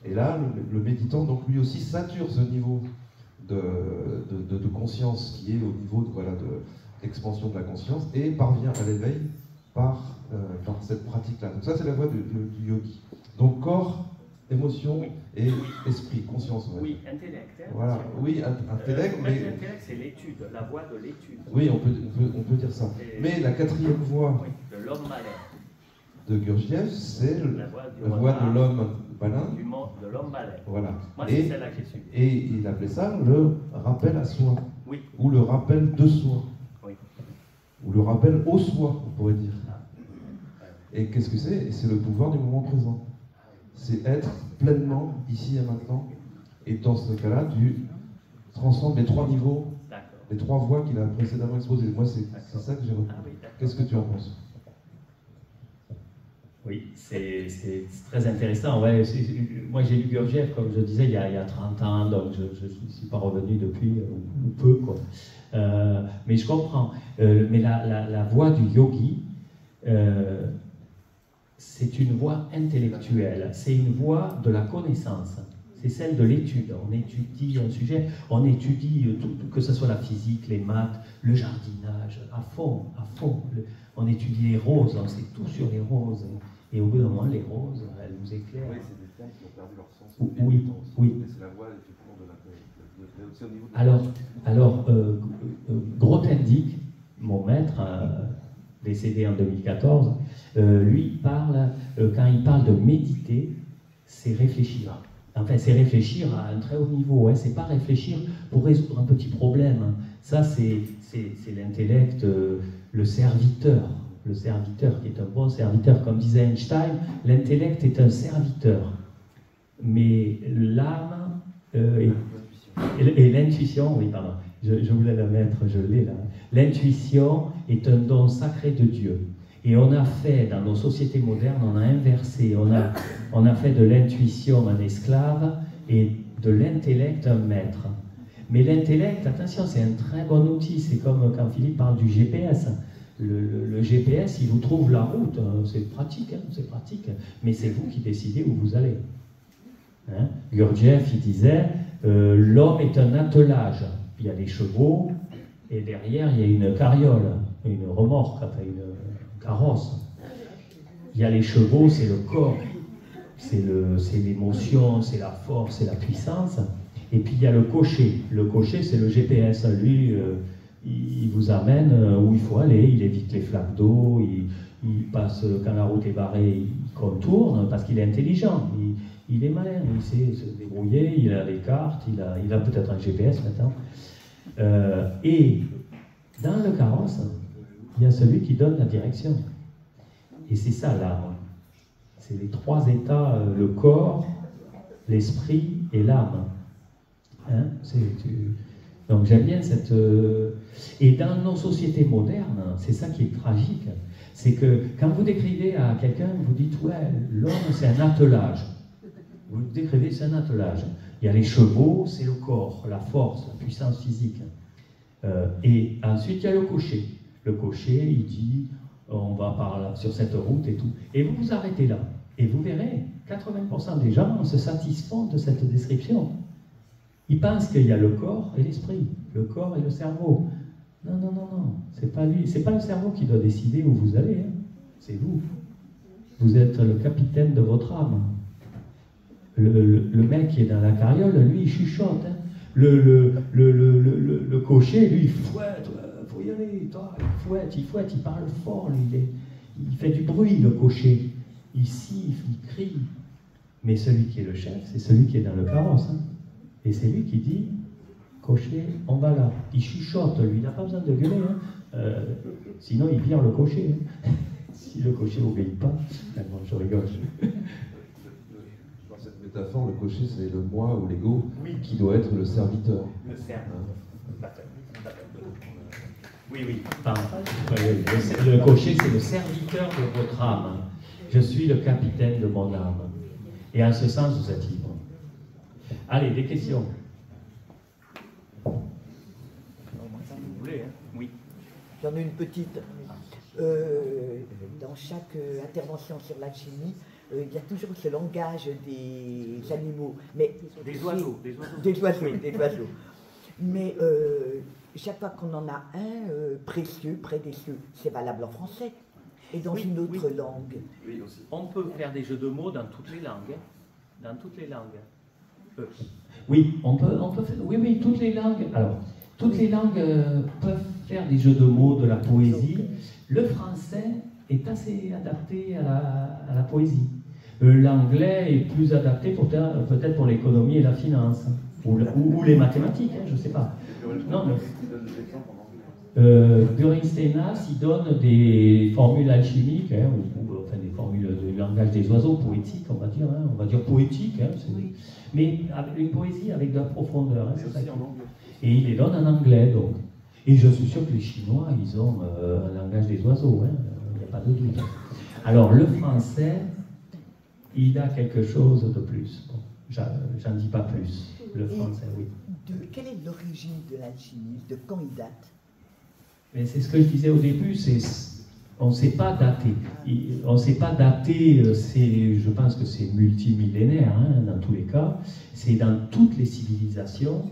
Et là, le méditant, donc lui aussi, sature ce niveau de conscience qui est au niveau d'expansion de la conscience et parvient à l'éveil par cette pratique-là. Donc ça, c'est la voie du yogi. Donc corps, émotion et esprit, conscience. Oui, intellect. Hein, voilà. Oui, intellect, mais... L'intellect, c'est l'étude, la voie de l'étude. Oui, on peut dire ça. Mais la 4e voie de l'homme malin de Gurdjieff, c'est la voie de l'homme malin. De l'homme malin. Voilà. Moi, c'est celle-là que j'ai suivie. Et il appelait ça le rappel à soi. Oui. Ou le rappel de soi. Oui. Ou le rappel au soi, on pourrait dire. Et qu'est-ce que c'est? C'est le pouvoir du moment présent. C'est être pleinement ici et maintenant. Et dans ce cas-là, tu transcendes les 3 niveaux, les 3 voies qu'il a précédemment exposées. Moi, c'est ça que j'ai retenu. Qu'est-ce que tu en penses? Oui, c'est très intéressant. Ouais, moi, j'ai lu Gurdjieff, comme je disais, il y a 30 ans, donc je ne suis pas revenu depuis, ou peu, quoi. Mais je comprends. Mais la voie du yogi, c'est une voie intellectuelle, c'est une voie de la connaissance. C'est celle de l'étude. On étudie un sujet, on étudie tout, que ce soit la physique, les maths, le jardinage, à fond. On étudie les roses, on sait tout sur les roses. Et au bout d'un moment, les roses, elles nous éclairent. Oui, c'est des thèmes qui ont perdu leur sens. Oui. C'est la voie, effectivement, de la... aussi au niveau de... Alors Grothendieck, mon maître, décédé en 2014, lui parle, quand il parle de méditer, c'est réfléchir. Enfin, c'est réfléchir à un très haut niveau, hein. C'est pas réfléchir pour résoudre un petit problème. Ça, c'est l'intellect, le serviteur qui est un bon serviteur. Comme disait Einstein, l'intellect est un serviteur. Mais l'âme et l'intuition, oui, pardon, je voulais la mettre, je l'ai là. L'intuition est un don sacré de Dieu. Et on a fait, dans nos sociétés modernes, on a inversé, on a fait de l'intuition un esclave et de l'intellect un maître. Mais l'intellect, attention, c'est un très bon outil. C'est comme quand Philippe parle du GPS. Le GPS, il vous trouve la route. C'est pratique, hein, c'est pratique. Mais c'est vous qui décidez où vous allez. Hein? Gurdjieff, il disait, l'homme est un attelage. Il y a des chevaux, et derrière, il y a une carriole, une remorque, enfin une carrosse. Il y a les chevaux, c'est le corps, c'est l'émotion, c'est la force, c'est la puissance. Et puis il y a le cocher. Le cocher, c'est le GPS. Lui, il vous amène où il faut aller. Il évite les flaques d'eau. Il passe, quand la route est barrée, il contourne parce qu'il est intelligent. Il est malin. Il sait se débrouiller. Il a les cartes. Il a peut-être un GPS maintenant. Et dans le carrosse, il y a celui qui donne la direction. Et c'est ça l'âme. C'est les trois états, le corps, l'esprit et l'âme. Hein? Donc j'aime bien cette... Et dans nos sociétés modernes, c'est ça qui est tragique. C'est que quand vous décrivez à quelqu'un, vous dites, ouais, l'homme c'est un attelage. Vous le décrivez, c'est un attelage. Il y a les chevaux, c'est le corps, la force, la puissance physique. Et ensuite, il y a le cocher. Le cocher, il dit, on va par là, sur cette route et tout. Et vous vous arrêtez là. Et vous verrez, 80% des gens se satisfont de cette description. Ils pensent qu'il y a le corps et l'esprit, le corps et le cerveau. Non, non, non, non, c'est pas lui. C'est pas le cerveau qui doit décider où vous allez. Hein. C'est vous. Vous êtes le capitaine de votre âme. Le mec qui est dans la carriole, lui, il chuchote. Hein. Le cocher, lui, il fouette. Faut y aller, toi, il fouette, il parle fort, lui, il fait du bruit, le cocher. Il siffle, il crie. Mais celui qui est le chef, c'est celui qui est dans le carrosse. Hein. Et c'est lui qui dit, cocher, on va là. Il chuchote, lui, il n'a pas besoin de gueuler. Hein. Sinon, il vire le cocher. Hein. Si le cocher n'obéit pas, bon, je rigole. Dans cette métaphore, le cocher, c'est le moi ou l'ego qui doit être le serviteur. Le serviteur. Oui, oui. Le cocher, c'est le serviteur de votre âme. Je suis le capitaine de mon âme. Et en ce sens, vous êtes libre. Allez, des questions. Vous voulez, hein? Oui. J'en ai une petite. Dans chaque intervention sur l'alchimie, il y a toujours ce langage des animaux. Mais Des oiseaux. Des oiseaux. Mais chaque fois qu'on en a un précieux, près des cieux, c'est valable en français. Et dans une autre langue. Oui, aussi. On peut faire des jeux de mots dans toutes les langues. Dans toutes les langues. Oui, on peut faire. Oui, toutes les langues. Alors, toutes les langues peuvent faire des jeux de mots, de la poésie. Le français est assez adapté à la poésie. L'anglais est plus adapté peut-être pour l'économie et la finance. Ou les mathématiques, hein, je ne sais pas. Non, mais... Göring Steenas, il donne des formules alchimiques, hein, enfin des formules de langage des oiseaux, poétiques, on va dire poétique, hein, mais avec une poésie avec de la profondeur. Hein, c'est ça. Et il les donne en anglais, donc. Et je suis sûr que les Chinois, ils ont un langage des oiseaux, hein, il n'y a pas de doute. Alors le français, il a quelque chose de plus. Bon, j'en dis pas plus. Le français, oui. Quelle est l'origine de l'alchimie? De quand il date? Mais c'est ce que je disais au début, on ne sait pas dater. On ne sait pas dater, je pense que c'est multimillénaire, hein, dans tous les cas. C'est dans toutes les civilisations.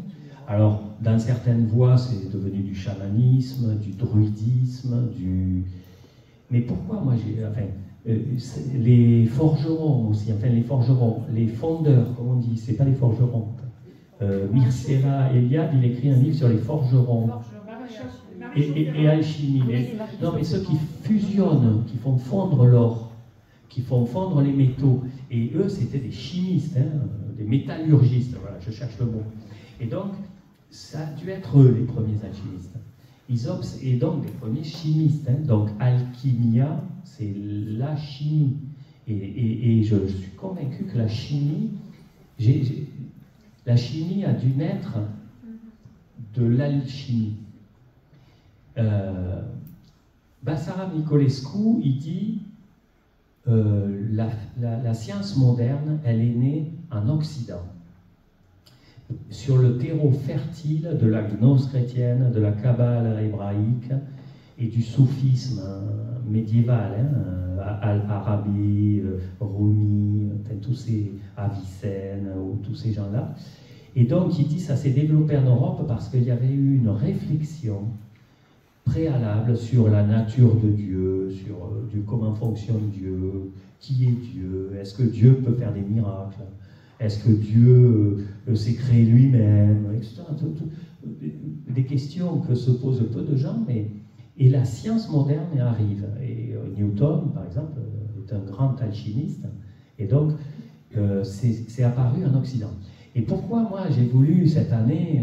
Alors, dans certaines voies, c'est devenu du chamanisme, du druidisme, Mais pourquoi moi les forgerons aussi, les fondeurs, comme on dit, c'est pas les forgerons. Mircea Eliade, il écrit un livre sur les forgerons. et alchimie. Non, mais ceux qui fusionnent, qui font fondre l'or, qui font fondre les métaux. Et eux, c'était des chimistes, hein, des métallurgistes. Voilà, je cherche le mot. Et donc, ça a dû être eux les premiers alchimistes. Et donc les premiers chimistes. Hein. Donc, alchimia, c'est la chimie. Et je suis convaincu que la chimie, la chimie a dû naître de l'alchimie. Basarab Nicolescu, il dit la science moderne, elle est née en Occident, sur le terreau fertile de la gnose chrétienne, de la kabbale hébraïque et du soufisme médiéval, Arabi, Rumi, enfin, tous ces Avicenne, ou tous ces gens-là. Et donc, il dit ça s'est développé en Europe parce qu'il y avait eu une réflexion préalable sur la nature de Dieu, sur comment fonctionne Dieu, qui est Dieu, est-ce que Dieu peut faire des miracles, est-ce que Dieu s'est créé lui-même, etc. Des questions que se posent peu de gens, et la science moderne arrive. Et Newton, par exemple, est un grand alchimiste, et donc c'est apparu en Occident. Et pourquoi moi j'ai voulu cette année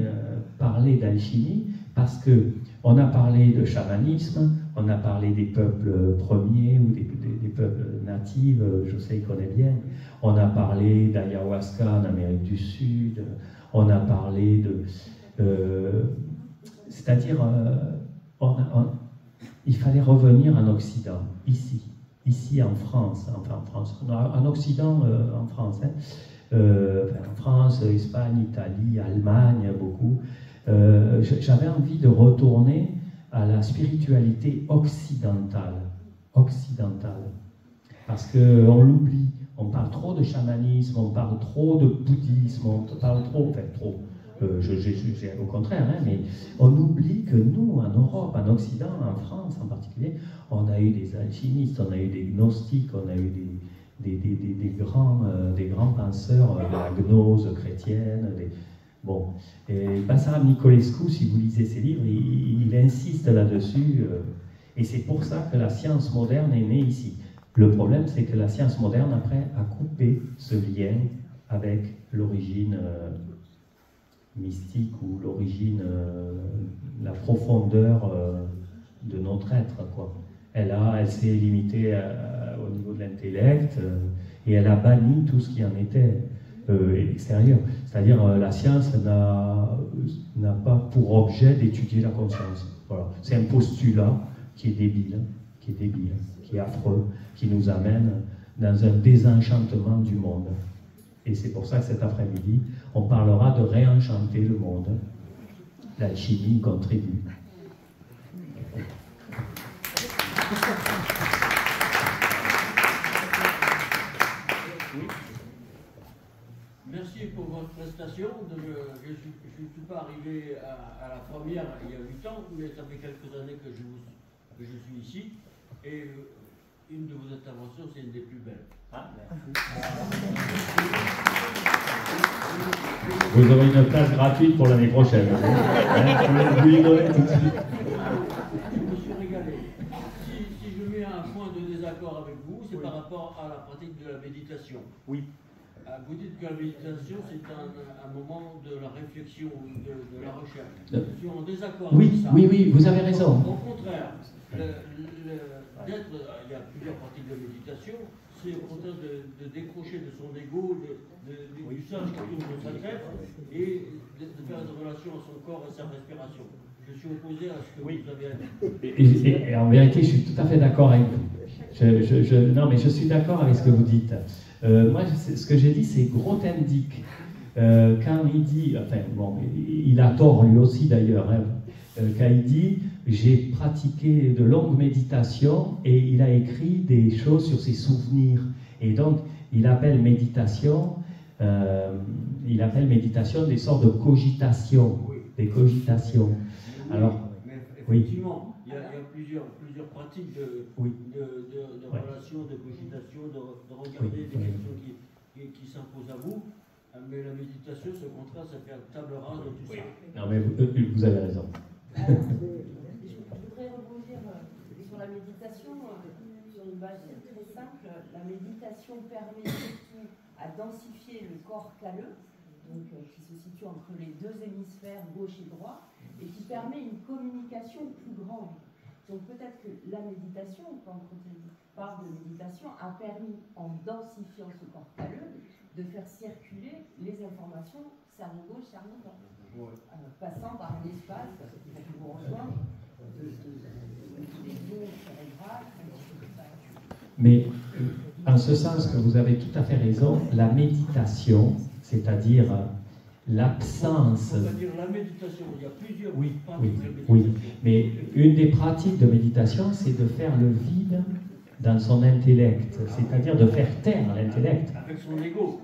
parler d'alchimie? Parce que on a parlé de chamanisme, on a parlé des peuples premiers ou des peuples natifs, je connais bien. On a parlé d'ayahuasca en Amérique du Sud, on a parlé c'est-à-dire, il fallait revenir en Occident, ici en France, en Occident, en France, hein. En France, Espagne, Italie, Allemagne, beaucoup. J'avais envie de retourner à la spiritualité occidentale, parce qu'on l'oublie. On parle trop de chamanisme, on parle trop de bouddhisme, on parle trop, au contraire, hein, mais on oublie que nous, en Europe, en Occident, en France en particulier, on a eu des alchimistes, on a eu des gnostiques, on a eu des grands penseurs de la gnose chrétienne. Bon, et Basarab Nicolescu, si vous lisez ses livres, il insiste là-dessus, et c'est pour ça que la science moderne est née ici. Le problème, c'est que la science moderne, après, a coupé ce lien avec l'origine mystique ou l'origine, la profondeur de notre être, quoi. Elle s'est limitée au niveau de l'intellect, et elle a banni tout ce qui en était extérieur. C'est-à-dire, la science n'a pas pour objet d'étudier la conscience. Voilà. C'est un postulat qui est débile, qui est affreux, qui nous amène dans un désenchantement du monde. Et c'est pour ça que cet après-midi, on parlera de réenchanter le monde. L'alchimie contribue. Merci pour votre prestation. Je ne suis pas arrivé à la première il y a 8 ans, mais ça fait quelques années que je suis ici. Et une de vos interventions, c'est une des plus belles. Ah, vous aurez une place gratuite pour l'année prochaine. Vous lui donnez tout de suite. Je me suis régalé. Si je mets un point de désaccord avec vous, c'est par rapport à la pratique de la méditation. Oui. Vous dites que la méditation, c'est un moment de la réflexion, de la recherche. Je suis en désaccord avec ça. Oui, vous avez raison. Au contraire, il y a plusieurs pratiques de méditation, c'est au contraire de décrocher de son ego, du singe qui tourne dans sa tête, et de faire une relation à son corps et sa respiration. Je suis opposé à ce que vous avez dit. Et en vérité, je suis tout à fait d'accord avec vous. Non, mais je suis d'accord avec ce que vous dites. Moi, ce que j'ai dit, c'est Grothendieck. Quand il dit, enfin, bon, il a tort lui aussi d'ailleurs, hein, quand il dit j'ai pratiqué de longues méditations, et il a écrit des choses sur ses souvenirs. Et donc, il appelle méditation des sortes de cogitations, des cogitations. Alors, mais effectivement, il y a plusieurs pratiques de relation, de cogitation, de regarder des questions qui s'imposent à vous. Mais la méditation, c'est au contraire, ça fait un table rase de tout ça. Non, mais vous avez raison. base très simple. La méditation permet surtout à densifier le corps calleux, donc, qui se situe entre les deux hémisphères gauche et droit, et qui permet une communication plus grande. Donc peut-être que la méditation, quand on parle de méditation, a permis, en densifiant ce corps calleux, de faire circuler les informations cerveau gauche, cerveau droit, passant par un espace qui vous rejoint des zones cérébrales. Mais en ce sens que vous avez tout à fait raison, la méditation, c'est-à-dire l'absence... C'est-à-dire la méditation, il y a plusieurs pratiques de méditation. Oui, mais une des pratiques de méditation, c'est de faire le vide dans son intellect, c'est-à-dire de faire taire l'intellect. Avec son ego.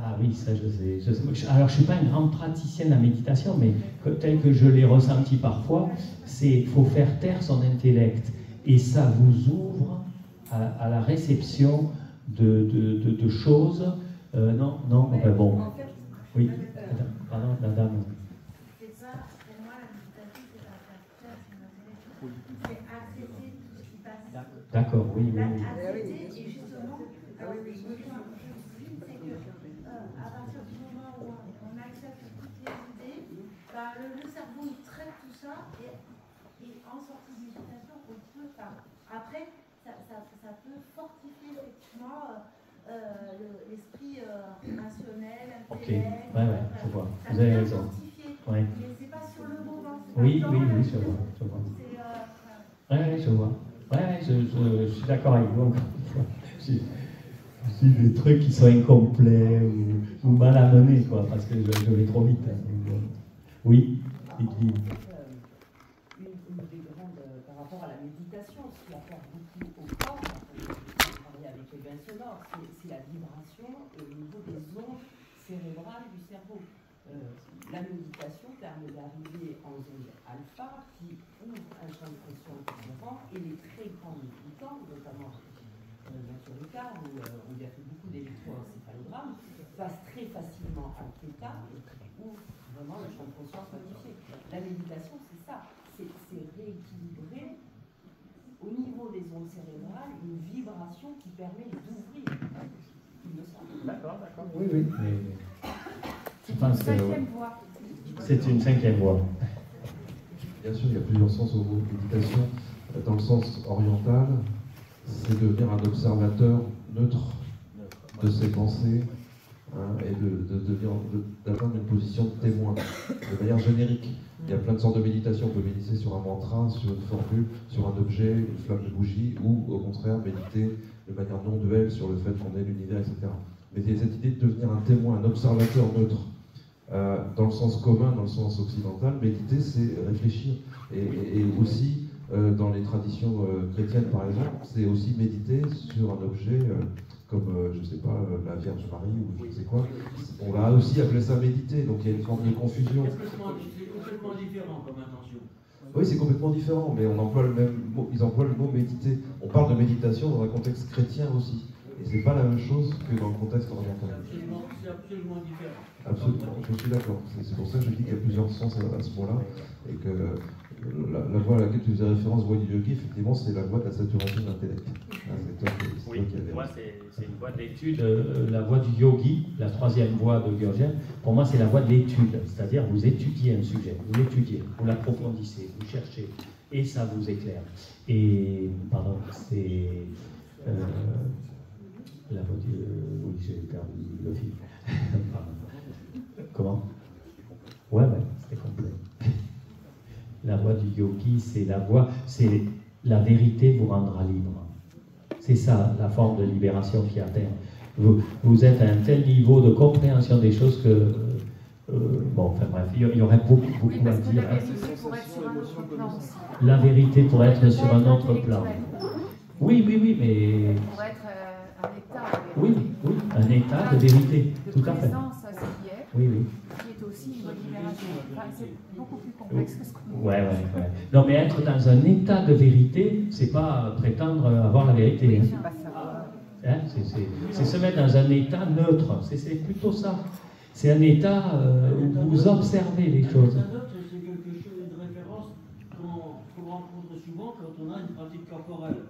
Ah oui, ça je sais. Alors je ne suis pas un grand praticien de la méditation, mais tel que je l'ai ressenti parfois, c'est qu'il faut faire taire son intellect. Et ça vous ouvre à la réception de choses. Non, enfin bon. En fait, Oui, pardon, la dame. c'est ça, pour moi, la méditation, c'est pas faire taire son intellect. C'est accepter tout ce qui passe. D'accord, oui. Accepter, et justement, alors, je dis, c'est que à partir du moment où on accepte toutes les idées, bah, le cerveau il traite tout ça, et en sortie de méditation, on peut. Après, ça peut fortifier effectivement l'esprit rationnel, intellect. Ok, ouais, je vois. Vous avez raison. Ouais. Mais c'est pas sur le moment. Oui, je vois. Je vois. Ouais, je suis d'accord avec vous encore une fois. C'est des trucs qui sont incomplets ou mal amenés, quoi, parce que je vais trop vite. Oui, Lydie. Une des grandes, par rapport à la méditation, ce qui apporte beaucoup au corps, on travaille avec les bains sonores, c'est la vibration au niveau des ondes cérébrales du cerveau. La méditation permet d'arriver en zone alpha qui ouvre un champ de conscience différent, et les très grands méditants, notamment Mathieu Ricard, où il a fait beaucoup d'électroencéphalogrammes, passent très facilement à θ, où vraiment le champ de conscience modifié. La méditation, c'est ça, c'est rééquilibrer au niveau des ondes cérébrales une vibration qui permet d'ouvrir. Il me semble. D'accord. Oui. Je pense que c'est une cinquième voie. Bien sûr, il y a plusieurs sens au mot méditation. Dans le sens oriental, c'est devenir un observateur neutre de ses pensées, et d'atteindre une position de témoin, de manière générique. Il y a plein de sortes de méditation. On peut méditer sur un mantra, sur une formule, sur un objet, une flamme de bougie, ou au contraire méditer de manière non duelle sur le fait qu'on est l'univers, etc. Mais il y a cette idée de devenir un témoin, un observateur neutre. Dans le sens commun, dans le sens occidental, méditer, c'est réfléchir. Et aussi, dans les traditions chrétiennes, par exemple, c'est aussi méditer sur un objet comme, je ne sais pas, la Vierge Marie ou je ne sais quoi. On va aussi appeler ça méditer, donc il y a une forme de confusion. C'est complètement différent comme intention. Oui, c'est complètement différent, mais on emploie le même mot, ils emploient le mot méditer. On parle de méditation dans un contexte chrétien aussi. Et c'est pas la même chose que dans le contexte oriental. C'est absolument différent. Absolument, je suis d'accord. C'est pour ça que je dis qu'il y a plusieurs sens à ce mot-là. Et que la voie à laquelle tu faisais référence, voie du yogi, effectivement, c'est la voie de la saturation de l'intellect. Oui, pour moi, c'est une voie de l'étude. La voie du yogi, la troisième voie de Gurdjieff, pour moi, c'est la voie de l'étude. C'est-à-dire, vous étudiez un sujet, vous l'étudiez, vous l'approfondissez, vous cherchez, et ça vous éclaire. Et, pardon, c'est... la voie du... oui, j'ai perdu le fil. Comment? Ouais, c'était complet. La voie du yogi, c'est la vérité vous rendra libre. C'est ça, la forme de libération qui atteint. Vous êtes à un tel niveau de compréhension des choses que... bon, enfin bref, il y aurait beaucoup à dire. La vérité pour être sur un autre plan aussi. La vérité pour être sur un autre plan. Oui, mais... Pour être un état de vérité. Oui, un état de vérité, tout à fait. Présence à ce qui est. Oui. Qui est aussi une libération. Enfin, c'est beaucoup plus complexe que ce qu'on Ouais. Non, mais être dans un état de vérité, c'est pas prétendre avoir la vérité. Oui, hein. C'est se mettre dans un état neutre. C'est plutôt ça. C'est un état où vous observez les choses. Un autre, c'est quelque chose de référence qu'on rencontre souvent quand on a une pratique corporelle.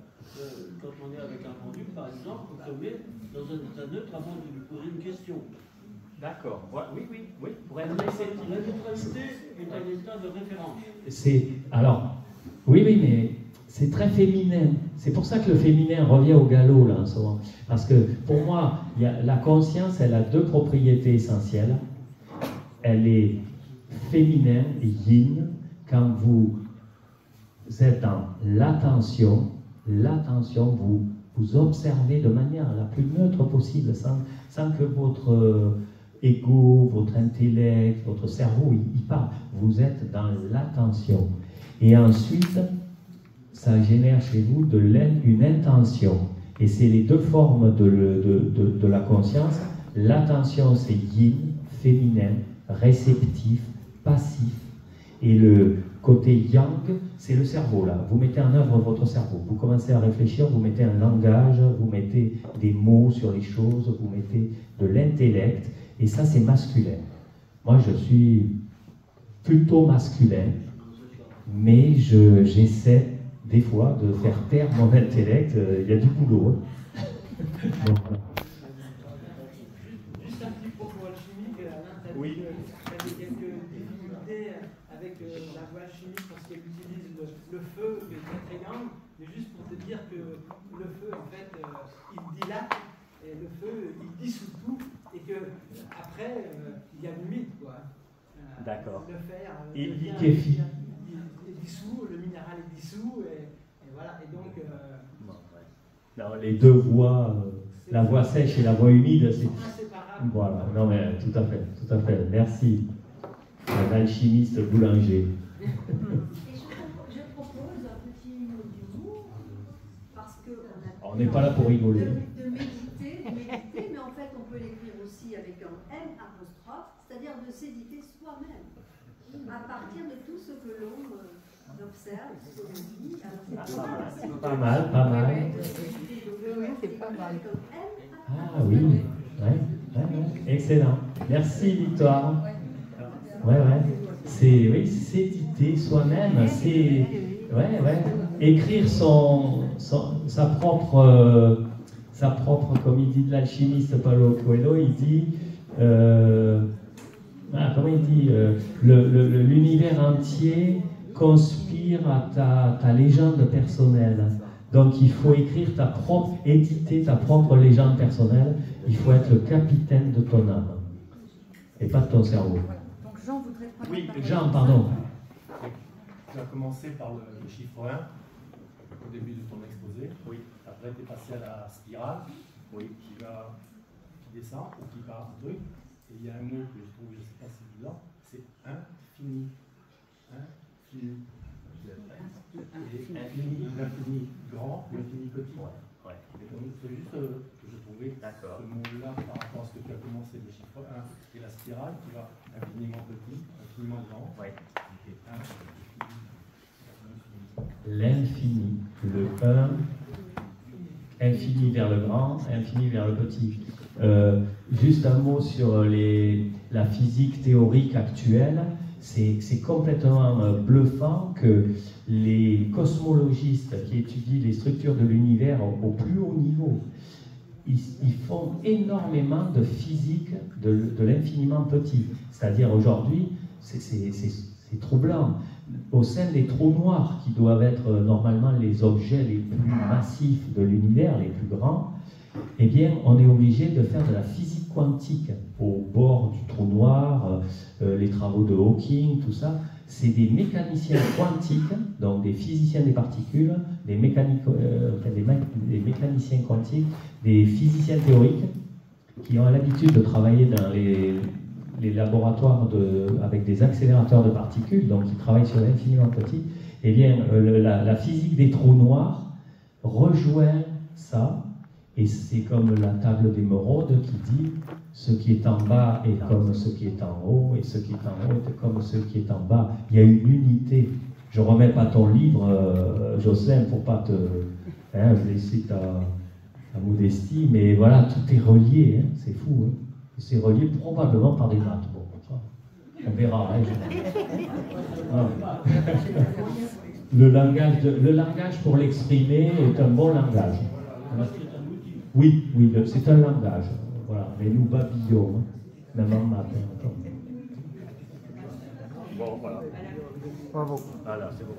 Quand on est avec un pendu, par exemple, on se met dans un état neutre avant de lui poser une question. D'accord. Oui. Pour être La neutralité est un état de référence. Alors, oui, mais c'est très féminin. C'est pour ça que le féminin revient au galop, là, en ce moment. Parce que, pour moi, la conscience, elle a deux propriétés essentielles. Elle est féminin, yin, quand vous êtes dans l'attention, vous observez de manière la plus neutre possible, sans que votre ego, votre intellect, votre cerveau, il part. Vous êtes dans l'attention. Et ensuite, ça génère chez vous une intention. Et c'est les deux formes de la conscience. L'attention, c'est yin, féminin, réceptif, passif. Et le côté yang, c'est le cerveau, là. Vous mettez en œuvre votre cerveau. Vous commencez à réfléchir, vous mettez un langage, vous mettez des mots sur les choses, vous mettez de l'intellect. Et ça, c'est masculin. Moi, je suis plutôt masculin, mais j'essaie des fois de faire taire mon intellect. Il y a du boulot. Hein. Bon, voilà. Juste un petit propos alchimique. Alain, tu as dit quelques difficultés avec la voie alchimique parce qu'elle utilise le feu qui est très très grande. Mais juste pour te dire que le feu, en fait, il dilate. Et le feu, il dissout tout, et que après, il y a limite, quoi. D'accord. Le fer, il liquéfie. Il dissout, le minéral est dissous, et voilà. Et donc. Non, les deux voies, la voie sèche et la voie humide, c'est. Inséparable. Voilà. Non, mais tout à fait. Merci. Un alchimiste boulanger. Et je propose un petit mot d'humour, parce que on n'est pas là pour rigoler. De méditer, mais en fait on peut l'écrire aussi avec un M apostrophe, c'est-à-dire de s'éditer soi-même, à partir de tout ce que l'on observe, ce que l'on dit. Alors Pas mal. c'est pas mal. Ah oui, ouais. Excellent. Merci Victoire. Ouais. C'est s'éditer soi-même, c'est écrire sa propre, comme il dit de l'alchimiste Paulo Coelho, il dit, comment il dit, l'univers entier conspire à ta légende personnelle. Donc il faut éditer ta propre légende personnelle. Il faut être le capitaine de ton âme et pas de ton cerveau. Donc Jean voudrait prendre Oui, la parole. Jean, pardon. Tu as commencé par le chiffre 1 au début de ton exposé. Oui. Après, tu es passé à la spirale qui descend ou qui part un truc. Et il y a un mot que je trouve, je ne sais pas si c'est dedans, c'est infini. Infini. Et infini, l'infini grand, l'infini petit. Et donc, c'est juste que je trouvais ce mot-là par rapport à ce que tu as commencé, le chiffre 1 et la spirale qui va infiniment petit, infiniment grand. Et L'infini, le 1, infini vers le grand, infini vers le petit. Juste un mot sur la physique théorique actuelle. C'est complètement bluffant que les cosmologistes qui étudient les structures de l'univers au plus haut niveau, ils font énormément de physique de l'infiniment petit. C'est-à-dire aujourd'hui, c'est troublant. Au sein des trous noirs, qui doivent être normalement les objets les plus massifs de l'univers, les plus grands, eh bien, on est obligé de faire de la physique quantique au bord du trou noir, les travaux de Hawking, tout ça. C'est des mécaniciens quantiques, donc des physiciens des particules, des mécaniciens quantiques, des physiciens théoriques, qui ont l'habitude de travailler dans les laboratoires avec des accélérateurs de particules, donc qui travaillent sur l'infiniment petit. Eh bien, la physique des trous noirs rejoint ça. Et c'est comme la table d'émeraude qui dit ce qui est en bas est comme ce qui est en haut, et ce qui est en haut est comme ce qui est en bas. Il y a une unité. Je ne remets pas ton livre, Jocelyn, pour pas te blesser ta modestie, mais voilà, tout est relié, c'est fou. Hein. C'est relié probablement par des maths. Bon, ça, on verra. le langage pour l'exprimer est un bon langage. Oui, oui, c'est un langage. Voilà, mais nous babillons, hein, même en maths. Bon, voilà. Bravo. Voilà, c'est bon.